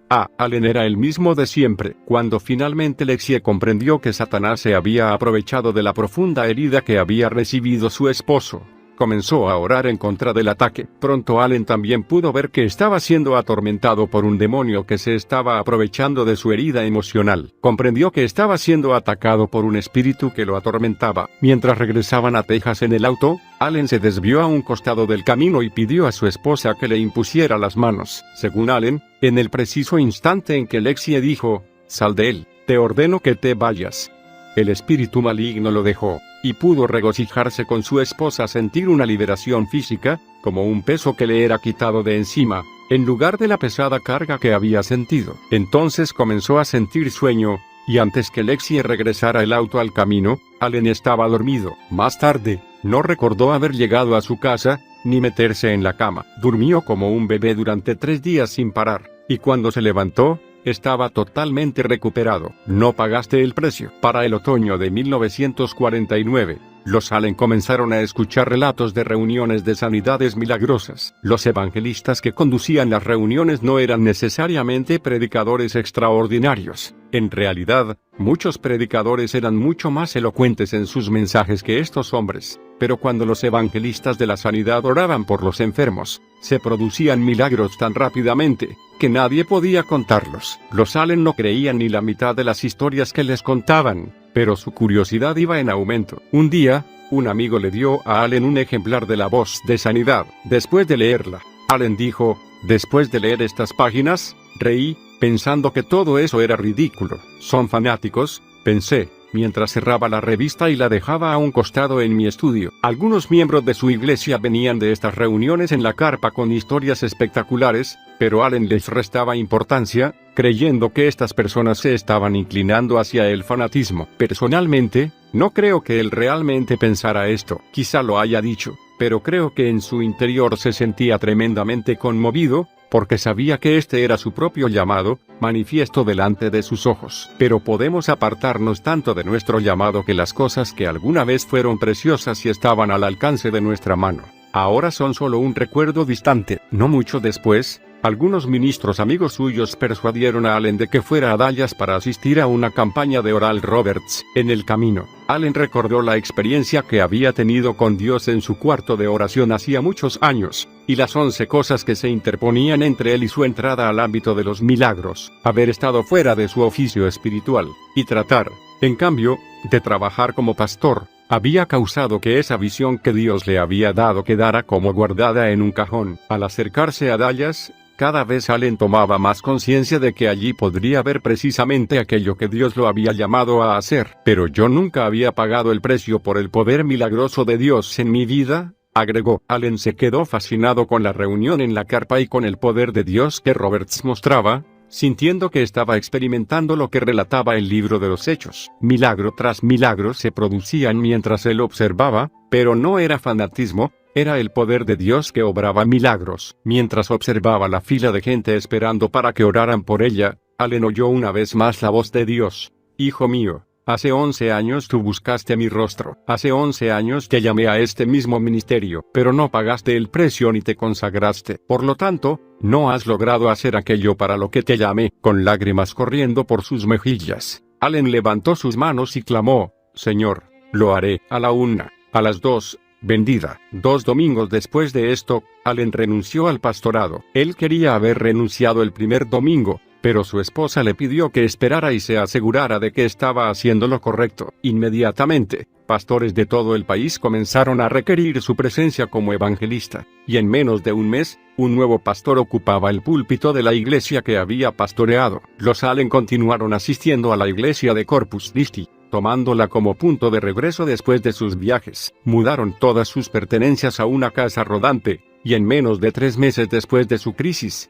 Allen era el mismo de siempre. Cuando finalmente Lexie comprendió que Satanás se había aprovechado de la profunda herida que había recibido su esposo, comenzó a orar en contra del ataque. Pronto Allen también pudo ver que estaba siendo atormentado por un demonio que se estaba aprovechando de su herida emocional. Comprendió que estaba siendo atacado por un espíritu que lo atormentaba. Mientras regresaban a Texas en el auto, Allen se desvió a un costado del camino y pidió a su esposa que le impusiera las manos. Según Allen, en el preciso instante en que Lexie dijo, «Sal de él, te ordeno que te vayas», el espíritu maligno lo dejó, y pudo regocijarse con su esposa, sentir una liberación física, como un peso que le era quitado de encima, en lugar de la pesada carga que había sentido. Entonces comenzó a sentir sueño, y antes que Lexie regresara el auto al camino, Allen estaba dormido. Más tarde, no recordó haber llegado a su casa, ni meterse en la cama. Durmió como un bebé durante 3 días sin parar, y cuando se levantó, estaba totalmente recuperado. No pagaste el precio. Para el otoño de 1949, los Allen comenzaron a escuchar relatos de reuniones de sanidades milagrosas. Los evangelistas que conducían las reuniones no eran necesariamente predicadores extraordinarios. En realidad, muchos predicadores eran mucho más elocuentes en sus mensajes que estos hombres. pero cuando los evangelistas de la sanidad oraban por los enfermos, se producían milagros tan rápidamente, que nadie podía contarlos. Los Allen no creían ni la mitad de las historias que les contaban, pero su curiosidad iba en aumento. Un día, un amigo le dio a Allen un ejemplar de La Voz de Sanidad. Después de leerla, Allen dijo: después de leer estas páginas, reí, pensando que todo eso era ridículo. Son fanáticos, pensé, mientras cerraba la revista y la dejaba a un costado en mi estudio. Algunos miembros de su iglesia venían de estas reuniones en la carpa con historias espectaculares, pero Allen les restaba importancia, creyendo que estas personas se estaban inclinando hacia el fanatismo. Personalmente, no creo que él realmente pensara esto. Quizá lo haya dicho, pero creo que en su interior se sentía tremendamente conmovido, porque sabía que este era su propio llamado, manifiesto delante de sus ojos. Pero podemos apartarnos tanto de nuestro llamado que las cosas que alguna vez fueron preciosas y estaban al alcance de nuestra mano, ahora son solo un recuerdo distante. No mucho después, algunos ministros amigos suyos persuadieron a Allen de que fuera a Dallas para asistir a una campaña de Oral Roberts. En el camino, Allen recordó la experiencia que había tenido con Dios en su cuarto de oración hacía muchos años, y las 11 cosas que se interponían entre él y su entrada al ámbito de los milagros. Haber estado fuera de su oficio espiritual, y tratar, en cambio, de trabajar como pastor, había causado que esa visión que Dios le había dado quedara como guardada en un cajón. Al acercarse a Dallas, cada vez Allen tomaba más conciencia de que allí podría ver precisamente aquello que Dios lo había llamado a hacer. Pero yo nunca había pagado el precio por el poder milagroso de Dios en mi vida, agregó. Allen se quedó fascinado con la reunión en la carpa y con el poder de Dios que Roberts mostraba, sintiendo que estaba experimentando lo que relataba el libro de los Hechos. Milagro tras milagro se producían mientras él observaba, pero no era fanatismo, era el poder de Dios que obraba milagros. Mientras observaba la fila de gente esperando para que oraran por ella, Allen oyó una vez más la voz de Dios: hijo mío, hace 11 años tú buscaste mi rostro. Hace 11 años te llamé a este mismo ministerio, pero no pagaste el precio ni te consagraste. Por lo tanto, no has logrado hacer aquello para lo que te llamé. Con lágrimas corriendo por sus mejillas, Allen levantó sus manos y clamó: Señor, lo haré. A la 1, a las 2, vendida. 2 domingos después de esto, Allen renunció al pastorado. Él quería haber renunciado el primer domingo, pero su esposa le pidió que esperara y se asegurara de que estaba haciendo lo correcto. Inmediatamente, pastores de todo el país comenzaron a requerir su presencia como evangelista, y en menos de un mes, un nuevo pastor ocupaba el púlpito de la iglesia que había pastoreado. Los Allen continuaron asistiendo a la iglesia de Corpus Christi, tomándola como punto de regreso después de sus viajes. Mudaron todas sus pertenencias a una casa rodante, y en menos de 3 meses después de su crisis,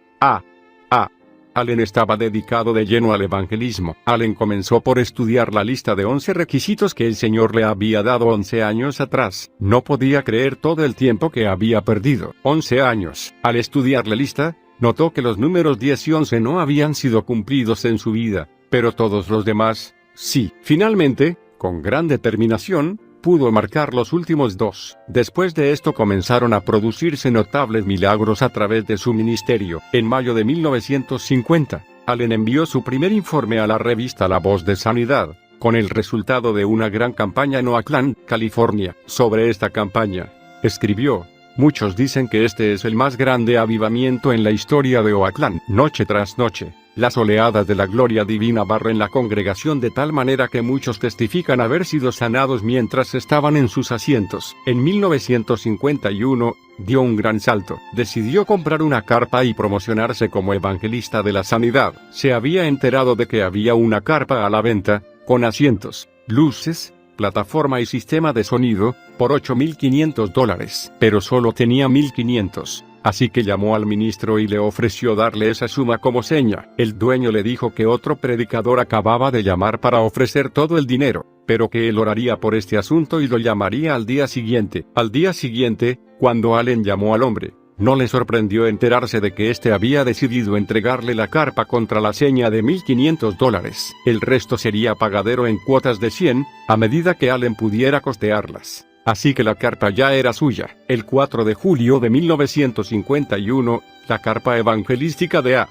Allen estaba dedicado de lleno al evangelismo. Allen comenzó por estudiar la lista de 11 requisitos que el Señor le había dado 11 años atrás. No podía creer todo el tiempo que había perdido. 11 años. Al estudiar la lista, notó que los números 10 y 11 no habían sido cumplidos en su vida, pero todos los demás, sí. Finalmente, con gran determinación, pudo marcar los últimos 2. Después de esto comenzaron a producirse notables milagros a través de su ministerio. En mayo de 1950, Allen envió su primer informe a la revista La Voz de Sanidad, con el resultado de una gran campaña en Oakland, California. Sobre esta campaña, escribió: muchos dicen que este es el más grande avivamiento en la historia de Oakland. Noche tras noche, las oleadas de la gloria divina barren la congregación de tal manera que muchos testifican haber sido sanados mientras estaban en sus asientos. En 1951, dio un gran salto. Decidió comprar una carpa y promocionarse como evangelista de la sanidad. Se había enterado de que había una carpa a la venta, con asientos, luces, plataforma y sistema de sonido, por $8,500, pero solo tenía 1,500. Así que llamó al ministro y le ofreció darle esa suma como seña. El dueño le dijo que otro predicador acababa de llamar para ofrecer todo el dinero, pero que él oraría por este asunto y lo llamaría al día siguiente. Al día siguiente, cuando Allen llamó al hombre, no le sorprendió enterarse de que éste había decidido entregarle la carpa contra la seña de $1,500. El resto sería pagadero en cuotas de 100, a medida que Allen pudiera costearlas. Así que la carpa ya era suya. El 4 de julio de 1951, la carpa evangelística de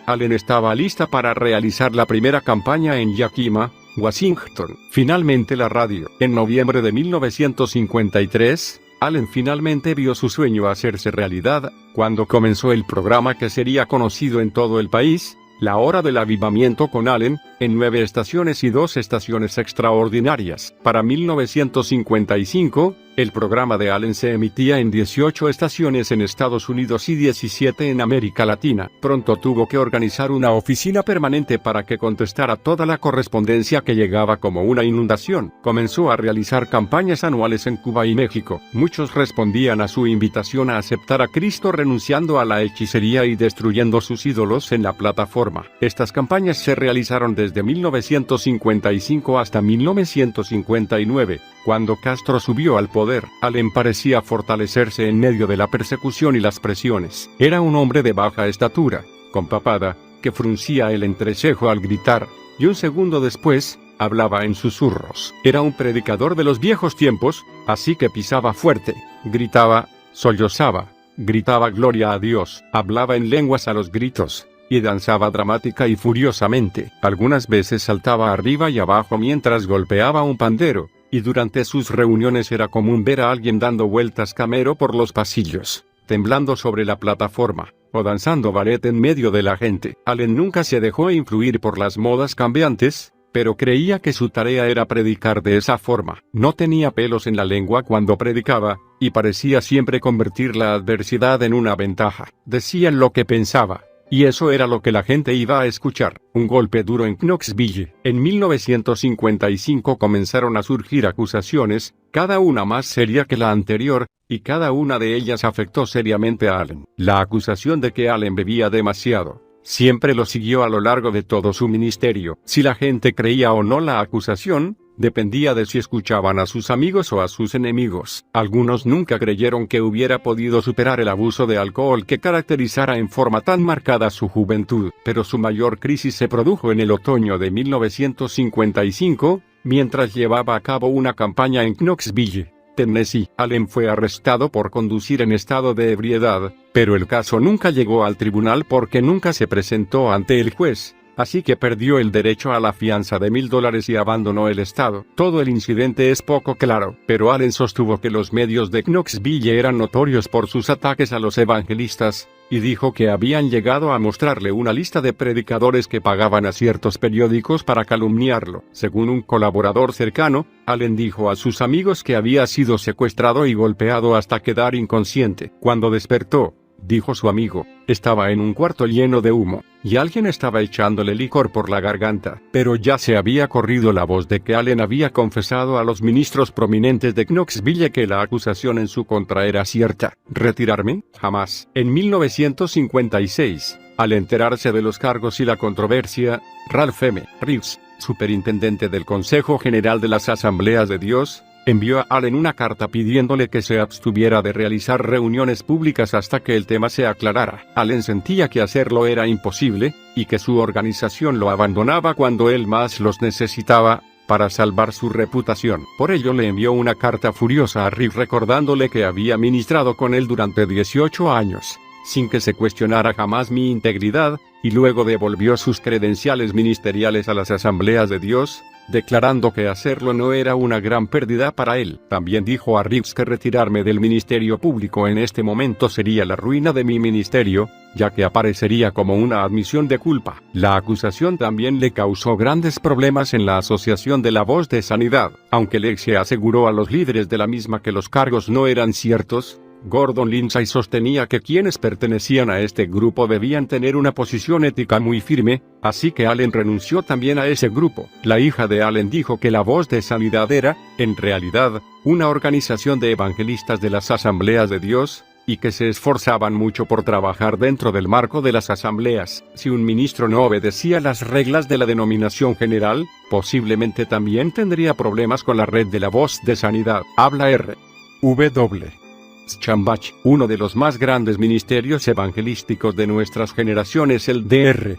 Allen estaba lista para realizar la primera campaña en Yakima, Washington. Finalmente la radio. En noviembre de 1953, Allen finalmente vio su sueño hacerse realidad, cuando comenzó el programa que sería conocido en todo el país, La Hora del Avivamiento con Allen, en 9 estaciones y 2 estaciones extraordinarias. Para 1955, el programa de Allen se emitía en 18 estaciones en Estados Unidos y 17 en América Latina. Pronto tuvo que organizar una oficina permanente para que contestara toda la correspondencia que llegaba como una inundación. Comenzó a realizar campañas anuales en Cuba y México. Muchos respondían a su invitación a aceptar a Cristo renunciando a la hechicería y destruyendo sus ídolos en la plataforma. Estas campañas se realizaron desde 1955 hasta 1959. Cuando Castro subió al poder, Allen parecía fortalecerse en medio de la persecución y las presiones. Era un hombre de baja estatura, con papada, que fruncía el entrecejo al gritar, y un segundo después, hablaba en susurros. Era un predicador de los viejos tiempos, así que pisaba fuerte, gritaba, sollozaba, gritaba gloria a Dios, hablaba en lenguas a los gritos, y danzaba dramática y furiosamente. Algunas veces saltaba arriba y abajo mientras golpeaba un pandero, y durante sus reuniones era común ver a alguien dando vueltas camero por los pasillos, temblando sobre la plataforma, o danzando ballet en medio de la gente. Allen nunca se dejó influir por las modas cambiantes, pero creía que su tarea era predicar de esa forma. No tenía pelos en la lengua cuando predicaba, y parecía siempre convertir la adversidad en una ventaja. Decía lo que pensaba, y eso era lo que la gente iba a escuchar. Un golpe duro en Knoxville. En 1955 comenzaron a surgir acusaciones, cada una más seria que la anterior, y cada una de ellas afectó seriamente a Allen. La acusación de que Allen bebía demasiado siempre lo siguió a lo largo de todo su ministerio. Si la gente creía o no la acusación, dependía de si escuchaban a sus amigos o a sus enemigos. Algunos nunca creyeron que hubiera podido superar el abuso de alcohol que caracterizara en forma tan marcada su juventud, pero su mayor crisis se produjo en el otoño de 1955, mientras llevaba a cabo una campaña en Knoxville, Tennessee. Allen fue arrestado por conducir en estado de ebriedad, pero el caso nunca llegó al tribunal porque nunca se presentó ante el juez. Así que perdió el derecho a la fianza de $1,000 y abandonó el estado. Todo el incidente es poco claro, pero Allen sostuvo que los medios de Knoxville eran notorios por sus ataques a los evangelistas, y dijo que habían llegado a mostrarle una lista de predicadores que pagaban a ciertos periódicos para calumniarlo. Según un colaborador cercano, Allen dijo a sus amigos que había sido secuestrado y golpeado hasta quedar inconsciente. Cuando despertó, dijo su amigo, estaba en un cuarto lleno de humo, y alguien estaba echándole licor por la garganta. Pero ya se había corrido la voz de que Allen había confesado a los ministros prominentes de Knoxville que la acusación en su contra era cierta. ¿Retirarme? Jamás. En 1956, al enterarse de los cargos y la controversia, Ralph M. Reeves, superintendente del Consejo General de las Asambleas de Dios, envió a Allen una carta pidiéndole que se abstuviera de realizar reuniones públicas hasta que el tema se aclarara. Allen sentía que hacerlo era imposible, y que su organización lo abandonaba cuando él más los necesitaba, para salvar su reputación. Por ello le envió una carta furiosa a Reeves recordándole que había ministrado con él durante 18 años, sin que se cuestionara jamás mi integridad, y luego devolvió sus credenciales ministeriales a las Asambleas de Dios, declarando que hacerlo no era una gran pérdida para él. También dijo a Reeves que retirarme del ministerio público en este momento sería la ruina de mi ministerio, ya que aparecería como una admisión de culpa. La acusación también le causó grandes problemas en la Asociación de la Voz de Sanidad. Aunque Lexie aseguró a los líderes de la misma que los cargos no eran ciertos, Gordon Lindsay sostenía que quienes pertenecían a este grupo debían tener una posición ética muy firme, así que Allen renunció también a ese grupo. La hija de Allen dijo que la Voz de Sanidad era, en realidad, una organización de evangelistas de las Asambleas de Dios, y que se esforzaban mucho por trabajar dentro del marco de las asambleas. Si un ministro no obedecía las reglas de la denominación general, posiblemente también tendría problemas con la red de la Voz de Sanidad. Habla R. W. Schambach. Uno de los más grandes ministerios evangelísticos de nuestras generaciones, el Dr.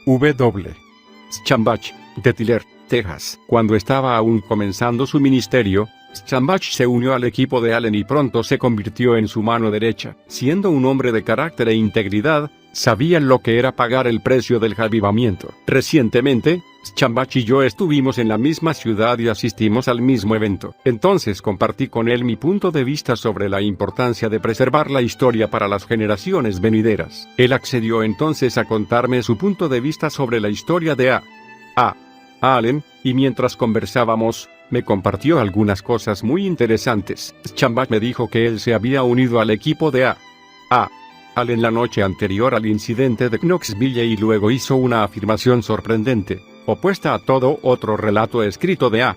W. Schambach, de Tyler, Texas. Cuando estaba aún comenzando su ministerio, Schambach se unió al equipo de Allen y pronto se convirtió en su mano derecha. Siendo un hombre de carácter e integridad, sabía lo que era pagar el precio del avivamiento. Recientemente, Chambach y yo estuvimos en la misma ciudad y asistimos al mismo evento. Entonces compartí con él mi punto de vista sobre la importancia de preservar la historia para las generaciones venideras. Él accedió entonces a contarme su punto de vista sobre la historia de Allen, y mientras conversábamos, me compartió algunas cosas muy interesantes. Chambach me dijo que él se había unido al equipo de Allen la noche anterior al incidente de Knoxville y luego hizo una afirmación sorprendente, opuesta a todo otro relato escrito de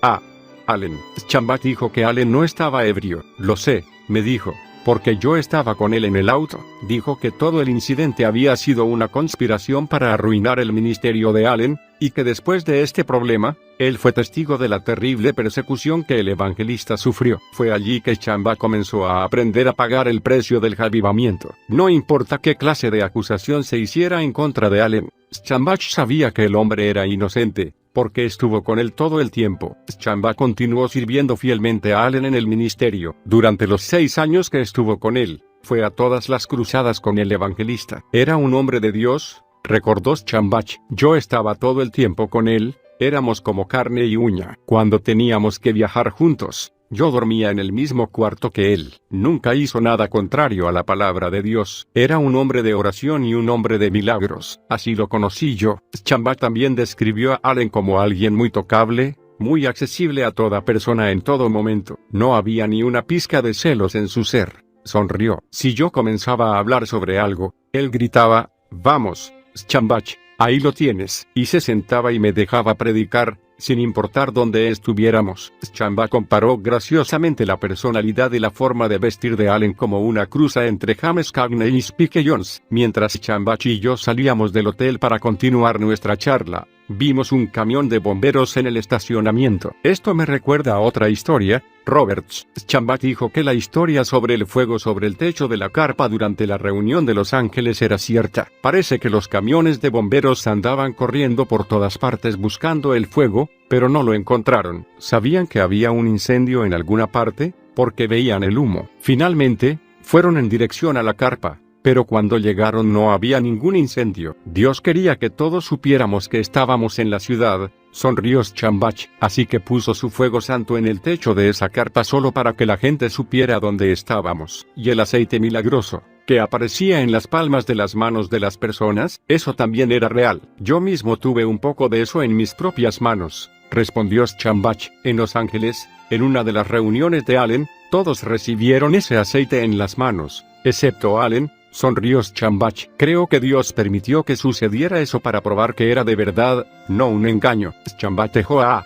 Allen. Chambach dijo que Allen no estaba ebrio. Lo sé, me dijo, porque yo estaba con él en el auto. Dijo que todo el incidente había sido una conspiración para arruinar el ministerio de Allen, y que después de este problema, él fue testigo de la terrible persecución que el evangelista sufrió. Fue allí que Chambach comenzó a aprender a pagar el precio del avivamiento. No importa qué clase de acusación se hiciera en contra de Allen, Chambach sabía que el hombre era inocente, porque estuvo con él todo el tiempo. Chambach continuó sirviendo fielmente a Allen en el ministerio. Durante los 6 años que estuvo con él, fue a todas las cruzadas con el evangelista. Era un hombre de Dios, recordó Chambach. Yo estaba todo el tiempo con él, éramos como carne y uña. Cuando teníamos que viajar juntos, yo dormía en el mismo cuarto que él. Nunca hizo nada contrario a la palabra de Dios. Era un hombre de oración y un hombre de milagros. Así lo conocí yo. Chambach también describió a Allen como alguien muy tocable, muy accesible a toda persona en todo momento. No había ni una pizca de celos en su ser. Sonrió. Si yo comenzaba a hablar sobre algo, él gritaba, «Vamos, Chambach, ahí lo tienes», y se sentaba y me dejaba predicar, sin importar dónde estuviéramos. Chambach comparó graciosamente la personalidad y la forma de vestir de Allen como una cruza entre James Cagney y Spike Jones. Mientras Chambach y yo salíamos del hotel para continuar nuestra charla, vimos un camión de bomberos en el estacionamiento. Esto me recuerda a otra historia, Roberts. Chambach dijo que la historia sobre el fuego sobre el techo de la carpa durante la reunión de Los Ángeles era cierta. Parece que los camiones de bomberos andaban corriendo por todas partes buscando el fuego, pero no lo encontraron. ¿Sabían que había un incendio en alguna parte? Porque veían el humo. Finalmente, fueron en dirección a la carpa, pero cuando llegaron no había ningún incendio. Dios quería que todos supiéramos que estábamos en la ciudad, sonrió Chambach, así que puso su fuego santo en el techo de esa carpa solo para que la gente supiera dónde estábamos. Y el aceite milagroso, que aparecía en las palmas de las manos de las personas, eso también era real. Yo mismo tuve un poco de eso en mis propias manos, respondió Chambach. En Los Ángeles, en una de las reuniones de Allen, todos recibieron ese aceite en las manos, excepto Allen, sonrió Chambach. Creo que Dios permitió que sucediera eso para probar que era de verdad, no un engaño. Chambach dejó a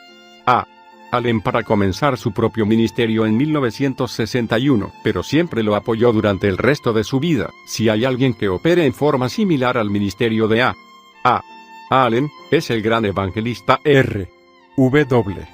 Allen para comenzar su propio ministerio en 1961, pero siempre lo apoyó durante el resto de su vida. Si hay alguien que opere en forma similar al ministerio de Allen, es el gran evangelista R.W.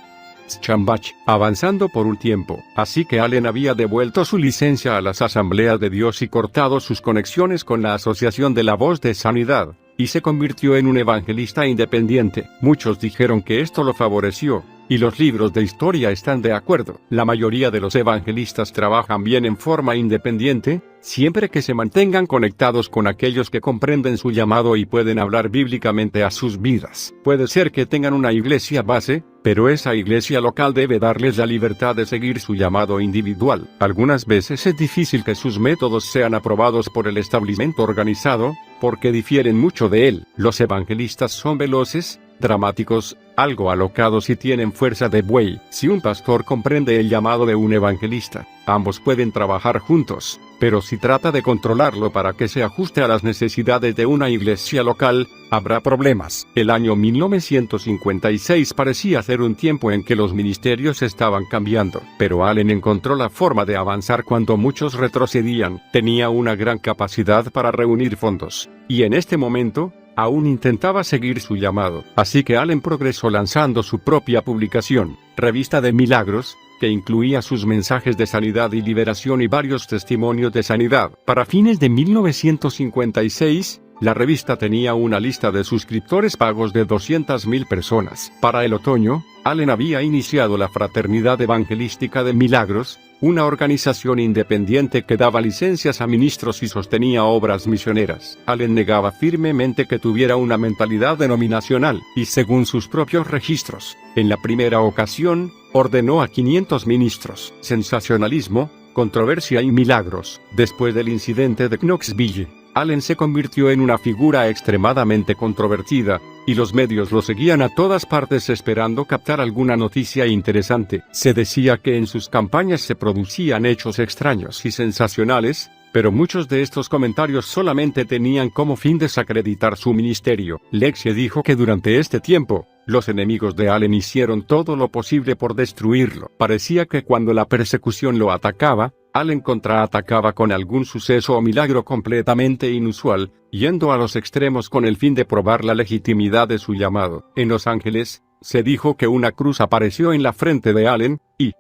Chambach, avanzando por un tiempo, así que Allen había devuelto su licencia a las Asambleas de Dios y cortado sus conexiones con la Asociación de la Voz de Sanidad, y se convirtió en un evangelista independiente. Muchos dijeron que esto lo favoreció, y los libros de historia están de acuerdo. La mayoría de los evangelistas trabajan bien en forma independiente, siempre que se mantengan conectados con aquellos que comprenden su llamado y pueden hablar bíblicamente a sus vidas. Puede ser que tengan una iglesia base, pero esa iglesia local debe darles la libertad de seguir su llamado individual. Algunas veces es difícil que sus métodos sean aprobados por el establecimiento organizado, porque difieren mucho de él. Los evangelistas son veloces, dramáticos, algo alocados y tienen fuerza de buey. Si un pastor comprende el llamado de un evangelista, ambos pueden trabajar juntos, pero si trata de controlarlo para que se ajuste a las necesidades de una iglesia local, habrá problemas. El año 1956 parecía ser un tiempo en que los ministerios estaban cambiando, pero Allen encontró la forma de avanzar cuando muchos retrocedían. Tenía una gran capacidad para reunir fondos, y en este momento, aún intentaba seguir su llamado. Así que Allen progresó lanzando su propia publicación, Revista de Milagros, que incluía sus mensajes de sanidad y liberación y varios testimonios de sanidad. Para fines de 1956, La revista tenía una lista de suscriptores pagos de 200.000 personas. Para el otoño, Allen había iniciado la Fraternidad Evangelística de Milagros, una organización independiente que daba licencias a ministros y sostenía obras misioneras. Allen negaba firmemente que tuviera una mentalidad denominacional, y según sus propios registros, en la primera ocasión, ordenó a 500 ministros. Sensacionalismo, controversia y milagros. Después del incidente de Knoxville, Allen se convirtió en una figura extremadamente controvertida, y los medios lo seguían a todas partes esperando captar alguna noticia interesante. Se decía que en sus campañas se producían hechos extraños y sensacionales, pero muchos de estos comentarios solamente tenían como fin desacreditar su ministerio. Lexie dijo que durante este tiempo, los enemigos de Allen hicieron todo lo posible por destruirlo. Parecía que cuando la persecución lo atacaba, Allen contraatacaba con algún suceso o milagro completamente inusual, yendo a los extremos con el fin de probar la legitimidad de su llamado. En Los Ángeles, se dijo que una cruz apareció en la frente de Allen, y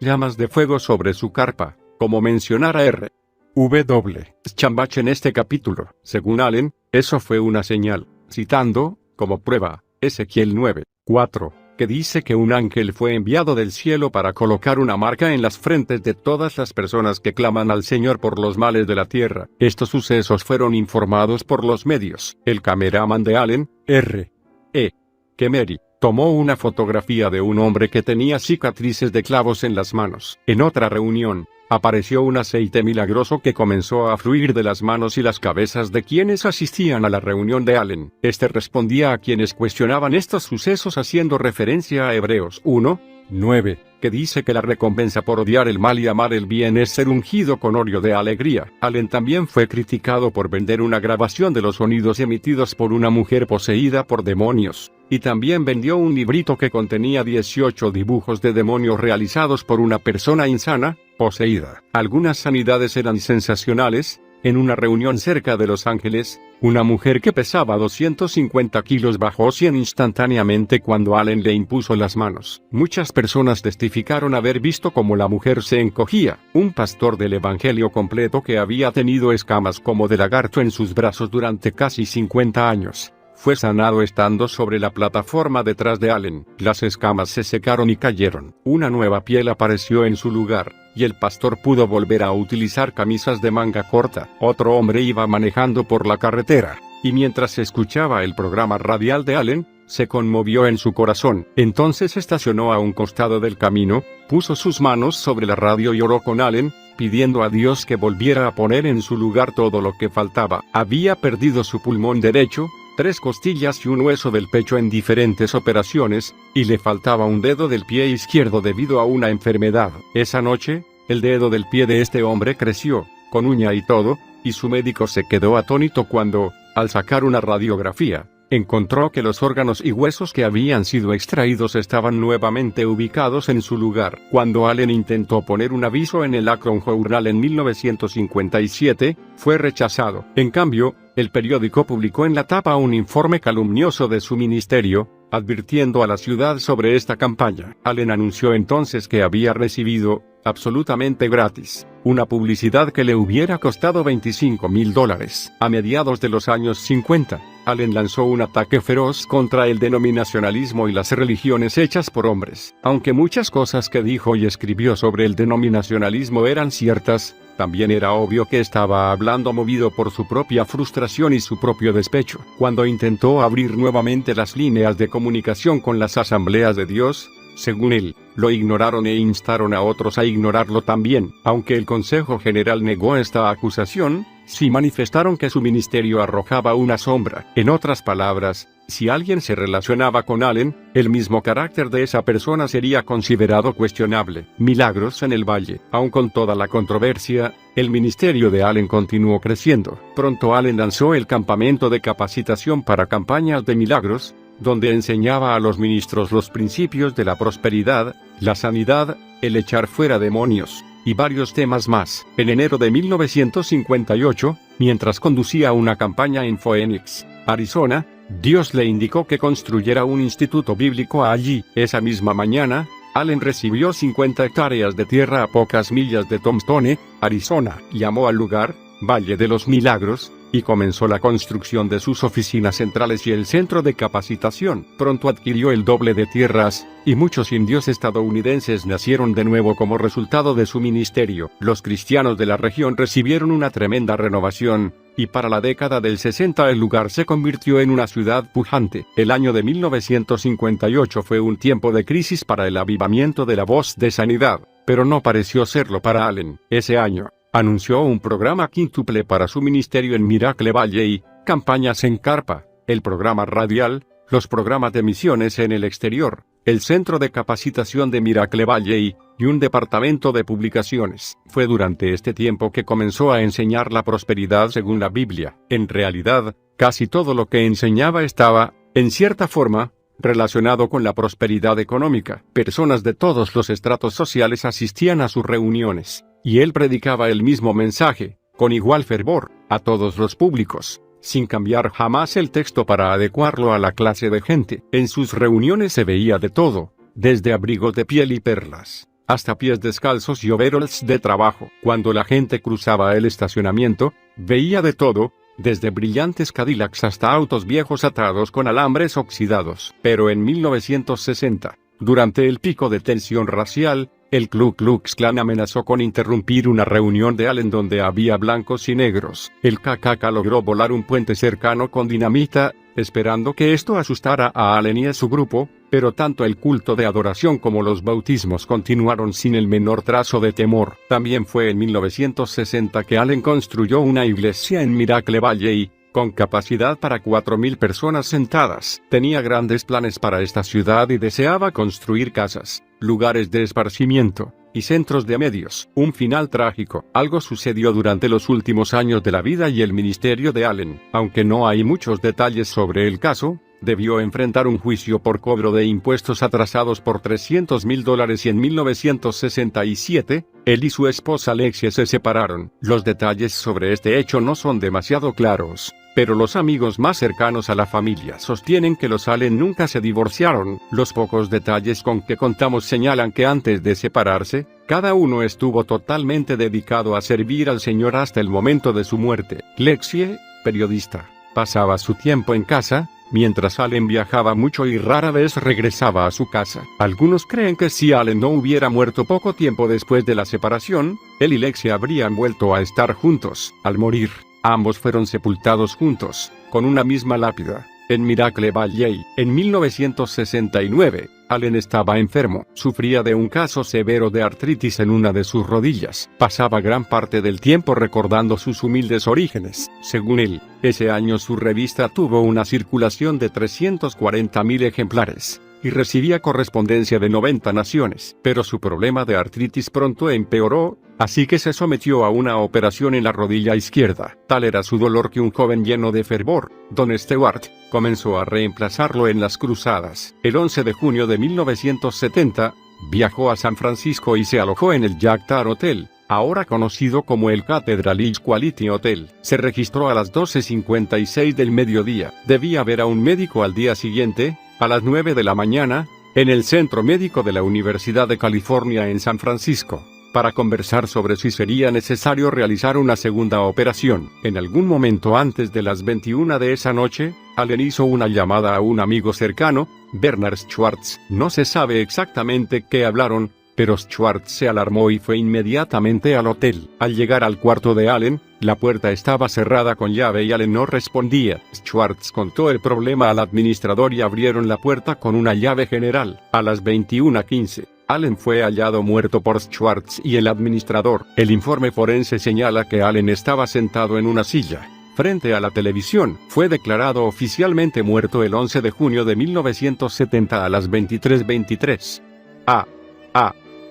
llamas de fuego sobre su carpa, como mencionara R. W. Schambach en este capítulo. Según Allen, eso fue una señal, citando, como prueba, Ezequiel 9:4, que dice que un ángel fue enviado del cielo para colocar una marca en las frentes de todas las personas que claman al Señor por los males de la tierra. Estos sucesos fueron informados por los medios. El cameraman de Allen, R. E. Kemery, tomó una fotografía de un hombre que tenía cicatrices de clavos en las manos. En otra reunión, apareció un aceite milagroso que comenzó a fluir de las manos y las cabezas de quienes asistían a la reunión de Allen. Este respondía a quienes cuestionaban estos sucesos haciendo referencia a Hebreos 1:9, que dice que la recompensa por odiar el mal y amar el bien es ser ungido con óleo de alegría. Allen también fue criticado por vender una grabación de los sonidos emitidos por una mujer poseída por demonios, y también vendió un librito que contenía 18 dibujos de demonios realizados por una persona insana, poseída. Algunas sanidades eran sensacionales. En una reunión cerca de Los Ángeles, una mujer que pesaba 250 kilos bajó 100 instantáneamente cuando Allen le impuso las manos. Muchas personas testificaron haber visto cómo la mujer se encogía. Un pastor del evangelio completo que había tenido escamas como de lagarto en sus brazos durante casi 50 años, fue sanado estando sobre la plataforma detrás de Allen. Las escamas se secaron y cayeron. Una nueva piel apareció en su lugar, y el pastor pudo volver a utilizar camisas de manga corta. Otro hombre iba manejando por la carretera, y mientras escuchaba el programa radial de Allen, se conmovió en su corazón. Entonces estacionó a un costado del camino, puso sus manos sobre la radio y oró con Allen, pidiendo a Dios que volviera a poner en su lugar todo lo que faltaba. Había perdido su pulmón derecho, 3 costillas y un hueso del pecho en diferentes operaciones, y le faltaba un dedo del pie izquierdo debido a una enfermedad. Esa noche, el dedo del pie de este hombre creció, con uña y todo, y su médico se quedó atónito cuando, al sacar una radiografía, encontró que los órganos y huesos que habían sido extraídos estaban nuevamente ubicados en su lugar. Cuando Allen intentó poner un aviso en el Akron Journal en 1957, fue rechazado. En cambio, el periódico publicó en la tapa un informe calumnioso de su ministerio, advirtiendo a la ciudad sobre esta campaña. Allen anunció entonces que había recibido, absolutamente gratis, una publicidad que le hubiera costado $25,000. A mediados de los años 50, Allen lanzó un ataque feroz contra el denominacionalismo y las religiones hechas por hombres. Aunque muchas cosas que dijo y escribió sobre el denominacionalismo eran ciertas, también era obvio que estaba hablando movido por su propia frustración y su propio despecho. Cuando intentó abrir nuevamente las líneas de comunicación con las asambleas de Dios, según él, lo ignoraron e instaron a otros a ignorarlo también. Aunque el Consejo General negó esta acusación, sí manifestaron que su ministerio arrojaba una sombra. En otras palabras, si alguien se relacionaba con Allen, el mismo carácter de esa persona sería considerado cuestionable. Milagros en el Valle. Aun con toda la controversia, el ministerio de Allen continuó creciendo. Pronto Allen lanzó el campamento de capacitación para campañas de milagros, donde enseñaba a los ministros los principios de la prosperidad, la sanidad, el echar fuera demonios, y varios temas más. En enero de 1958, mientras conducía una campaña en Phoenix, Arizona, Dios le indicó que construyera un instituto bíblico allí. Esa misma mañana, Allen recibió 50 hectáreas de tierra a pocas millas de Tombstone, Arizona. Llamó al lugar Valle de los Milagros, y comenzó la construcción de sus oficinas centrales y el centro de capacitación. Pronto adquirió el doble de tierras, y muchos indios estadounidenses nacieron de nuevo como resultado de su ministerio. Los cristianos de la región recibieron una tremenda renovación, y para la década del 60 el lugar se convirtió en una ciudad pujante. El año de 1958 fue un tiempo de crisis para el avivamiento de la voz de sanidad, pero no pareció serlo para Allen. Ese año, anunció un programa quíntuple para su ministerio en Miracle Valley, campañas en carpa, el programa radial, los programas de misiones en el exterior, el centro de capacitación de Miracle Valley, y un departamento de publicaciones. Fue durante este tiempo que comenzó a enseñar la prosperidad según la Biblia. En realidad, casi todo lo que enseñaba estaba, en cierta forma, relacionado con la prosperidad económica. Personas de todos los estratos sociales asistían a sus reuniones, y él predicaba el mismo mensaje, con igual fervor, a todos los públicos, sin cambiar jamás el texto para adecuarlo a la clase de gente. En sus reuniones se veía de todo, desde abrigos de piel y perlas, hasta pies descalzos y overalls de trabajo. Cuando la gente cruzaba el estacionamiento, veía de todo, desde brillantes Cadillacs hasta autos viejos atados con alambres oxidados. Pero en 1960, durante el pico de tensión racial, el Ku Klux Klan amenazó con interrumpir una reunión de Allen donde había blancos y negros. El KKK logró volar un puente cercano con dinamita, esperando que esto asustara a Allen y a su grupo, pero tanto el culto de adoración como los bautismos continuaron sin el menor trazo de temor. También fue en 1960 que Allen construyó una iglesia en Miracle Valley, con capacidad para 4,000 personas sentadas. Tenía grandes planes para esta ciudad y deseaba construir casas, lugares de esparcimiento, y centros de medios. Un final trágico. Algo sucedió durante los últimos años de la vida y el ministerio de Allen. Aunque no hay muchos detalles sobre el caso, debió enfrentar un juicio por cobro de impuestos atrasados por $300,000 y en 1967, él y su esposa Alexia se separaron. Los detalles sobre este hecho no son demasiado claros, pero los amigos más cercanos a la familia sostienen que los Allen nunca se divorciaron. Los pocos detalles con que contamos señalan que antes de separarse, cada uno estuvo totalmente dedicado a servir al Señor hasta el momento de su muerte. Lexie, periodista, pasaba su tiempo en casa, mientras Allen viajaba mucho y rara vez regresaba a su casa. Algunos creen que si Allen no hubiera muerto poco tiempo después de la separación, él y Lexie habrían vuelto a estar juntos. Al morir, ambos fueron sepultados juntos, con una misma lápida, en Miracle Valley. En 1969, Allen estaba enfermo. Sufría de un caso severo de artritis en una de sus rodillas. Pasaba gran parte del tiempo recordando sus humildes orígenes. Según él, ese año su revista tuvo una circulación de 340,000 ejemplares, y recibía correspondencia de 90 naciones. Pero su problema de artritis pronto empeoró, así que se sometió a una operación en la rodilla izquierda. Tal era su dolor que un joven lleno de fervor, Don Stewart, comenzó a reemplazarlo en las cruzadas. El 11 de junio de 1970, viajó a San Francisco y se alojó en el Jack Tar Hotel, ahora conocido como el Cathedral Quality Hotel. Se registró a las 12:56 del mediodía. Debía ver a un médico al día siguiente, a las 9 de la mañana, en el Centro Médico de la Universidad de California en San Francisco, para conversar sobre si sería necesario realizar una segunda operación. En algún momento antes de las 21 de esa noche, Allen hizo una llamada a un amigo cercano, Bernard Schwartz. No se sabe exactamente qué hablaron, pero Schwartz se alarmó y fue inmediatamente al hotel. Al llegar al cuarto de Allen, la puerta estaba cerrada con llave y Allen no respondía. Schwartz contó el problema al administrador y abrieron la puerta con una llave general. A las 21:15, Allen fue hallado muerto por Schwartz y el administrador. El informe forense señala que Allen estaba sentado en una silla, frente a la televisión. Fue declarado oficialmente muerto el 11 de junio de 1970 a las 23:23.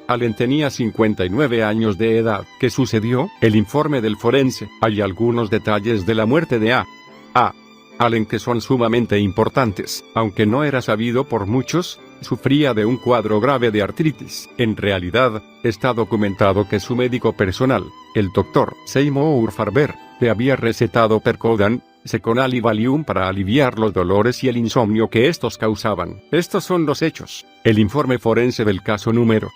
Allen tenía 59 años de edad. ¿Qué sucedió? El informe del forense. Hay algunos detalles de la muerte de Allen que son sumamente importantes. Aunque no era sabido por muchos, sufría de un cuadro grave de artritis. En realidad, está documentado que su médico personal, el Dr. Seymour Farber, le había recetado Percodan, Seconal y Valium para aliviar los dolores y el insomnio que estos causaban. Estos son los hechos. El informe forense del caso número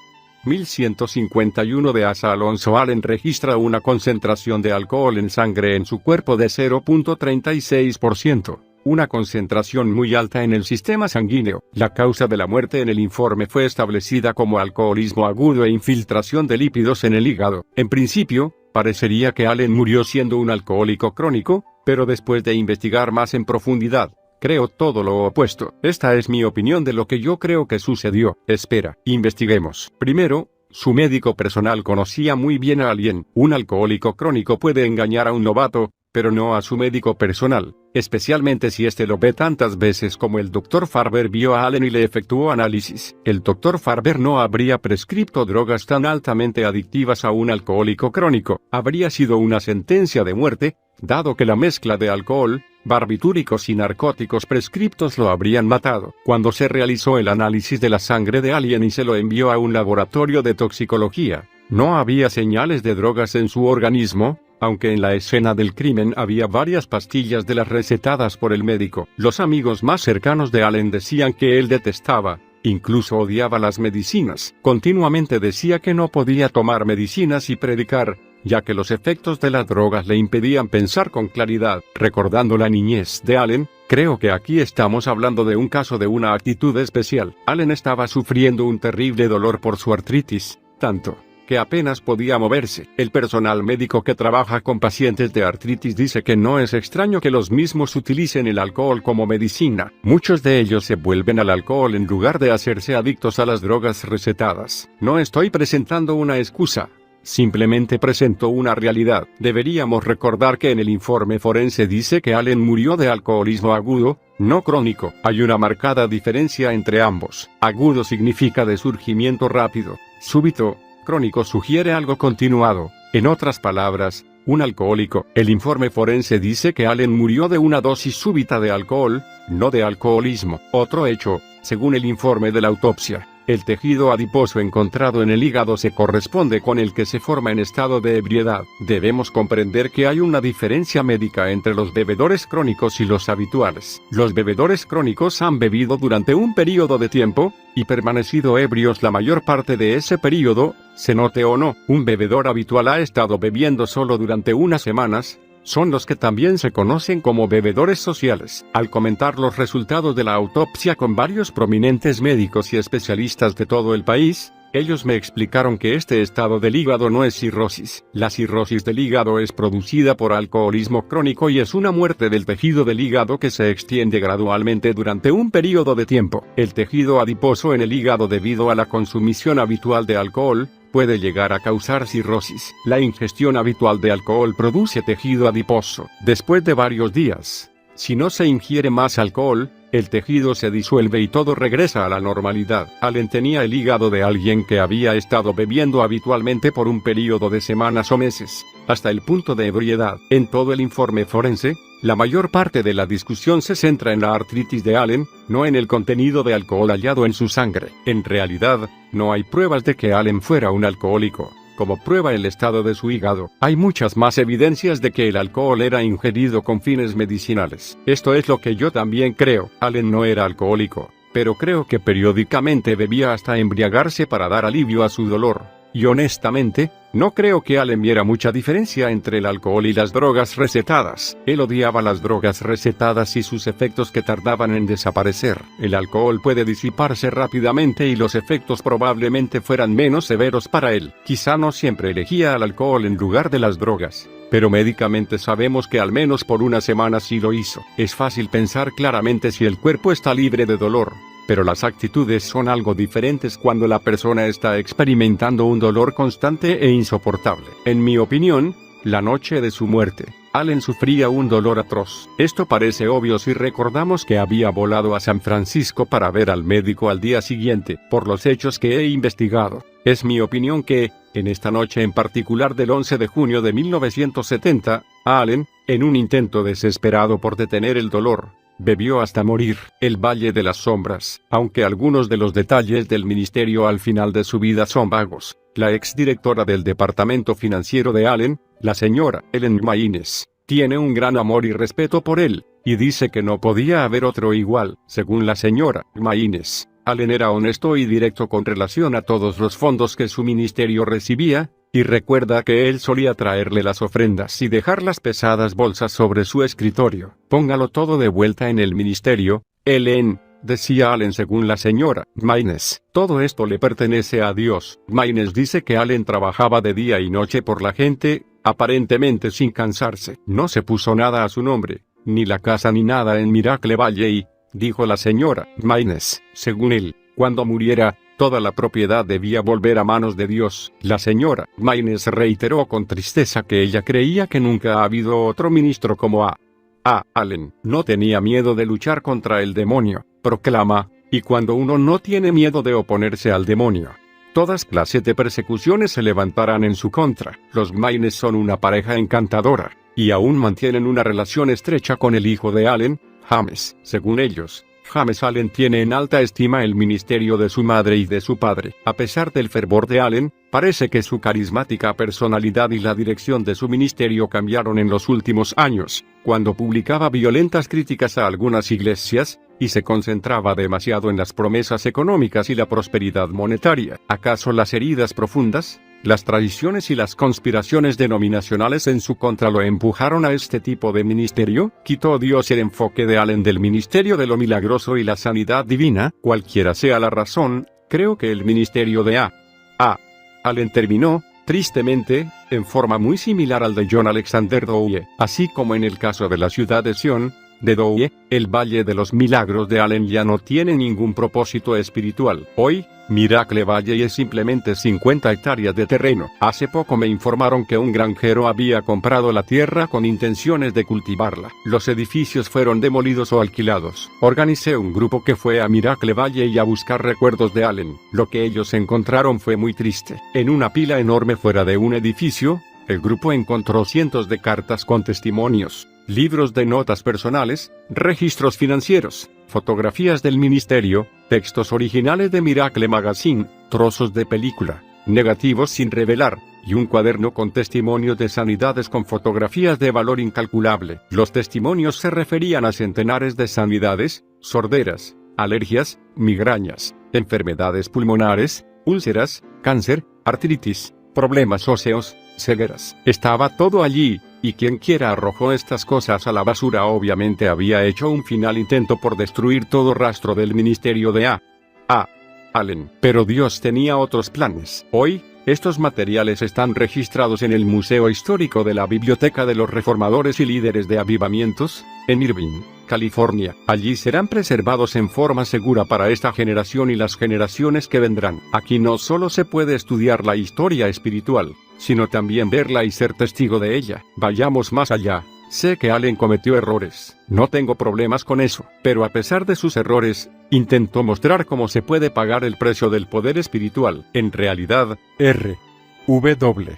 1151 de Asa Alonso Allen registra una concentración de alcohol en sangre en su cuerpo de 0.36%. Una concentración muy alta en el sistema sanguíneo. La causa de la muerte en el informe fue establecida como alcoholismo agudo e infiltración de lípidos en el hígado. En principio, parecería que Allen murió siendo un alcohólico crónico, pero después de investigar más en profundidad, creo todo lo opuesto. Esta es mi opinión de lo que yo creo que sucedió. Espera, investiguemos. Primero, su médico personal conocía muy bien a Allen. Un alcohólico crónico puede engañar a un novato, pero no a su médico personal, especialmente si éste lo ve tantas veces como el Dr. Farber vio a Allen y le efectuó análisis. El Dr. Farber no habría prescrito drogas tan altamente adictivas a un alcohólico crónico. Habría sido una sentencia de muerte, dado que la mezcla de alcohol, barbitúricos y narcóticos prescriptos lo habrían matado. Cuando se realizó el análisis de la sangre de Allen y se lo envió a un laboratorio de toxicología, no había señales de drogas en su organismo, aunque en la escena del crimen había varias pastillas de las recetadas por el médico. Los amigos más cercanos de Allen decían que él detestaba, incluso odiaba las medicinas. Continuamente decía que no podía tomar medicinas y predicar, ya que los efectos de las drogas le impedían pensar con claridad. Recordando la niñez de Allen, creo que aquí estamos hablando de un caso de una actitud especial. Allen estaba sufriendo un terrible dolor por su artritis, tanto que apenas podía moverse. El personal médico que trabaja con pacientes de artritis dice que no es extraño que los mismos utilicen el alcohol como medicina. Muchos de ellos se vuelven al alcohol en lugar de hacerse adictos a las drogas recetadas. No estoy presentando una excusa. Simplemente presento una realidad. Deberíamos recordar que en el informe forense dice que Allen murió de alcoholismo agudo, no crónico. Hay una marcada diferencia entre ambos. Agudo significa de surgimiento rápido, súbito. Crónico sugiere algo continuado. En otras palabras, un alcohólico. El informe forense dice que Allen murió de una dosis súbita de alcohol, no de alcoholismo. Otro hecho, según el informe de la autopsia, el tejido adiposo encontrado en el hígado se corresponde con el que se forma en estado de ebriedad. Debemos comprender que hay una diferencia médica entre los bebedores crónicos y los habituales. Los bebedores crónicos han bebido durante un periodo de tiempo, y permanecido ebrios la mayor parte de ese periodo, se note o no. Un bebedor habitual ha estado bebiendo solo durante unas semanas. Son los que también se conocen como bebedores sociales. Al comentar los resultados de la autopsia con varios prominentes médicos y especialistas de todo el país, ellos me explicaron que este estado del hígado no es cirrosis. La cirrosis del hígado es producida por alcoholismo crónico y es una muerte del tejido del hígado que se extiende gradualmente durante un periodo de tiempo. El tejido adiposo en el hígado debido a la consumición habitual de alcohol, puede llegar a causar cirrosis. La ingestión habitual de alcohol produce tejido adiposo. Después de varios días, si no se ingiere más alcohol, el tejido se disuelve y todo regresa a la normalidad. Allen tenía el hígado de alguien que había estado bebiendo habitualmente por un periodo de semanas o meses, hasta el punto de ebriedad. En todo el informe forense, la mayor parte de la discusión se centra en la artritis de Allen, no en el contenido de alcohol hallado en su sangre. En realidad, no hay pruebas de que Allen fuera un alcohólico. Como prueba el estado de su hígado, hay muchas más evidencias de que el alcohol era ingerido con fines medicinales. Esto es lo que yo también creo. Allen no era alcohólico, pero creo que periódicamente bebía hasta embriagarse para dar alivio a su dolor. Y honestamente, no creo que Allen viera mucha diferencia entre el alcohol y las drogas recetadas. Él odiaba las drogas recetadas y sus efectos que tardaban en desaparecer. El alcohol puede disiparse rápidamente y los efectos probablemente fueran menos severos para él. Quizá no siempre elegía el alcohol en lugar de las drogas, pero médicamente sabemos que al menos por una semana sí lo hizo. Es fácil pensar claramente si el cuerpo está libre de dolor, pero las actitudes son algo diferentes cuando la persona está experimentando un dolor constante e insoportable. En mi opinión, la noche de su muerte, Allen sufría un dolor atroz. Esto parece obvio si recordamos que había volado a San Francisco para ver al médico al día siguiente. Por los hechos que he investigado, es mi opinión que, en esta noche en particular del 11 de junio de 1970, Allen, en un intento desesperado por detener el dolor, bebió hasta morir. El Valle de las Sombras. Aunque algunos de los detalles del ministerio al final de su vida son vagos, la exdirectora del departamento financiero de Allen, la señora Ellen Maines, tiene un gran amor y respeto por él, y dice que no podía haber otro igual. Según la señora Maines, Allen era honesto y directo con relación a todos los fondos que su ministerio recibía, y recuerda que él solía traerle las ofrendas y dejar las pesadas bolsas sobre su escritorio. Póngalo todo de vuelta en el ministerio, Ellen, decía Allen según la señora Maynes. Todo esto le pertenece a Dios. Maynes dice que Allen trabajaba de día y noche por la gente, aparentemente sin cansarse. No se puso nada a su nombre, ni la casa ni nada en Miracle Valley, dijo la señora Maynes. Según él, cuando muriera, toda la propiedad debía volver a manos de Dios. La señora Maynes reiteró con tristeza que ella creía que nunca ha habido otro ministro como Allen. No tenía miedo de luchar contra el demonio, proclama, y cuando uno no tiene miedo de oponerse al demonio, todas clases de persecuciones se levantarán en su contra. Los Maynes son una pareja encantadora, y aún mantienen una relación estrecha con el hijo de Allen, James. Según ellos, James Allen tiene en alta estima el ministerio de su madre y de su padre. A pesar del fervor de Allen, parece que su carismática personalidad y la dirección de su ministerio cambiaron en los últimos años, cuando publicaba violentas críticas a algunas iglesias, y se concentraba demasiado en las promesas económicas y la prosperidad monetaria. ¿Acaso las heridas profundas, las tradiciones y las conspiraciones denominacionales en su contra lo empujaron a este tipo de ministerio? ¿Quitó Dios el enfoque de Allen del ministerio de lo milagroso y la sanidad divina? Cualquiera sea la razón, creo que el ministerio de Allen terminó, tristemente, en forma muy similar al de John Alexander Dowie. Así como en el caso de la ciudad de Sion, de Dowie, el Valle de los Milagros de Allen ya no tiene ningún propósito espiritual. Hoy, Miracle Valley es simplemente 50 hectáreas de terreno. Hace poco me informaron que un granjero había comprado la tierra con intenciones de cultivarla. Los edificios fueron demolidos o alquilados. Organicé un grupo que fue a Miracle Valley a buscar recuerdos de Allen. Lo que ellos encontraron fue muy triste. En una pila enorme fuera de un edificio, el grupo encontró cientos de cartas con testimonios, libros de notas personales, registros financieros, fotografías del ministerio, textos originales de Miracle Magazine, trozos de película, negativos sin revelar, y un cuaderno con testimonios de sanidades con fotografías de valor incalculable. Los testimonios se referían a centenares de sanidades, sorderas, alergias, migrañas, enfermedades pulmonares, úlceras, cáncer, artritis, problemas óseos, cegueras. Estaba todo allí, y quien quiera arrojó estas cosas a la basura obviamente había hecho un final intento por destruir todo rastro del ministerio de Allen. Pero Dios tenía otros planes. Hoy, estos materiales están registrados en el Museo Histórico de la Biblioteca de los Reformadores y Líderes de Avivamientos, en Irvine, California. Allí serán preservados en forma segura para esta generación y las generaciones que vendrán. Aquí no solo se puede estudiar la historia espiritual, sino también verla y ser testigo de ella. Vayamos más allá. Sé que Allen cometió errores, no tengo problemas con eso, pero a pesar de sus errores, intentó mostrar cómo se puede pagar el precio del poder espiritual. En realidad, R.W.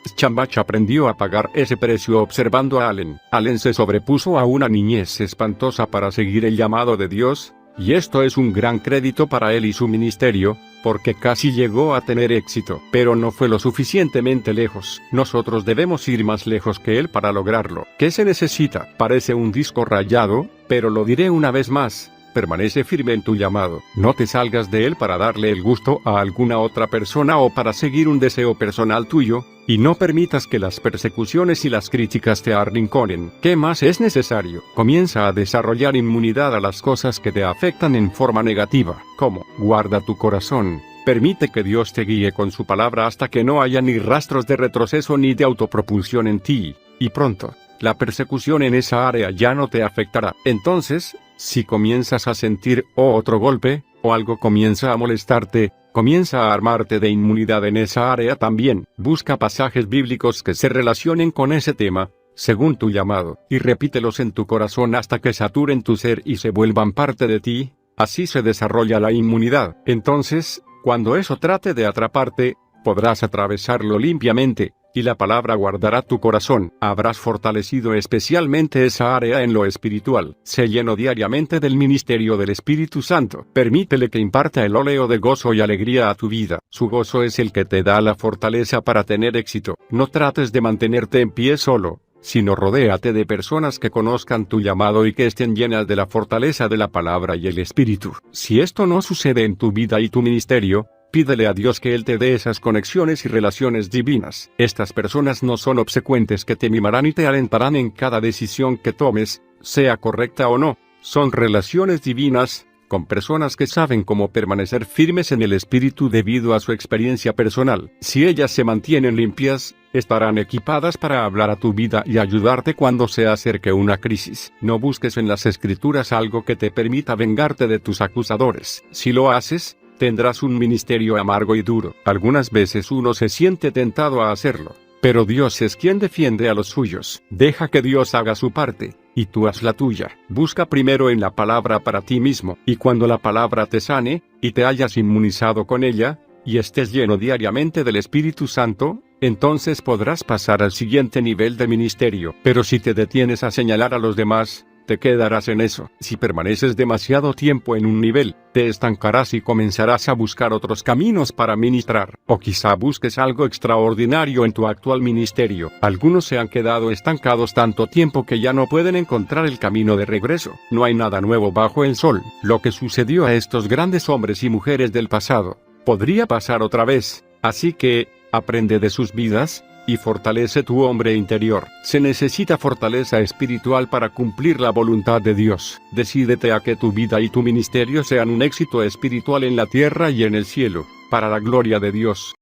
Schambach aprendió a pagar ese precio observando a Allen. Allen se sobrepuso a una niñez espantosa para seguir el llamado de Dios, y esto es un gran crédito para él y su ministerio, porque casi llegó a tener éxito, pero no fue lo suficientemente lejos. Nosotros debemos ir más lejos que él para lograrlo. ¿Qué se necesita? Parece un disco rayado, pero lo diré una vez más. Permanece firme en tu llamado. No te salgas de él para darle el gusto a alguna otra persona o para seguir un deseo personal tuyo, y no permitas que las persecuciones y las críticas te arrinconen. ¿Qué más es necesario? Comienza a desarrollar inmunidad a las cosas que te afectan en forma negativa. ¿Cómo? Guarda tu corazón. Permite que Dios te guíe con su palabra hasta que no haya ni rastros de retroceso ni de autopropulsión en ti, y pronto, la persecución en esa área ya no te afectará. Entonces, si comienzas a sentir otro golpe, o algo comienza a molestarte, comienza a armarte de inmunidad en esa área también. Busca pasajes bíblicos que se relacionen con ese tema, según tu llamado, y repítelos en tu corazón hasta que saturen tu ser y se vuelvan parte de ti. Así se desarrolla la inmunidad. Entonces, cuando eso trate de atraparte, podrás atravesarlo limpiamente, y la palabra guardará tu corazón. Habrás fortalecido especialmente esa área en lo espiritual. Sé lleno diariamente del ministerio del Espíritu Santo. Permítele que imparta el óleo de gozo y alegría a tu vida. Su gozo es el que te da la fortaleza para tener éxito. No trates de mantenerte en pie solo. sino rodéate de personas que conozcan tu llamado y que estén llenas de la fortaleza de la palabra y el Espíritu. Si esto no sucede en tu vida y tu ministerio, pídele a Dios que Él te dé esas conexiones y relaciones divinas. Estas personas no son obsecuentes que te mimarán y te alentarán en cada decisión que tomes, sea correcta o no. Son relaciones divinas, con personas que saben cómo permanecer firmes en el Espíritu debido a su experiencia personal. Si ellas se mantienen limpias, estarán equipadas para hablar a tu vida y ayudarte cuando se acerque una crisis. No busques en las Escrituras algo que te permita vengarte de tus acusadores. Si lo haces, tendrás un ministerio amargo y duro. Algunas veces uno se siente tentado a hacerlo, pero Dios es quien defiende a los suyos. Deja que Dios haga su parte, y tú haz la tuya. Busca primero en la palabra para ti mismo, y cuando la palabra te sane, y te hayas inmunizado con ella, y estés lleno diariamente del Espíritu Santo, entonces podrás pasar al siguiente nivel de ministerio. Pero si te detienes a señalar a los demás, te quedarás en eso. Si permaneces demasiado tiempo en un nivel, te estancarás y comenzarás a buscar otros caminos para ministrar. O quizá busques algo extraordinario en tu actual ministerio. Algunos se han quedado estancados tanto tiempo que ya no pueden encontrar el camino de regreso. No hay nada nuevo bajo el sol. Lo que sucedió a estos grandes hombres y mujeres del pasado podría pasar otra vez. Así que, aprende de sus vidas, y fortalece tu hombre interior. Se necesita fortaleza espiritual para cumplir la voluntad de Dios. Decídete a que tu vida y tu ministerio sean un éxito espiritual en la tierra y en el cielo, para la gloria de Dios.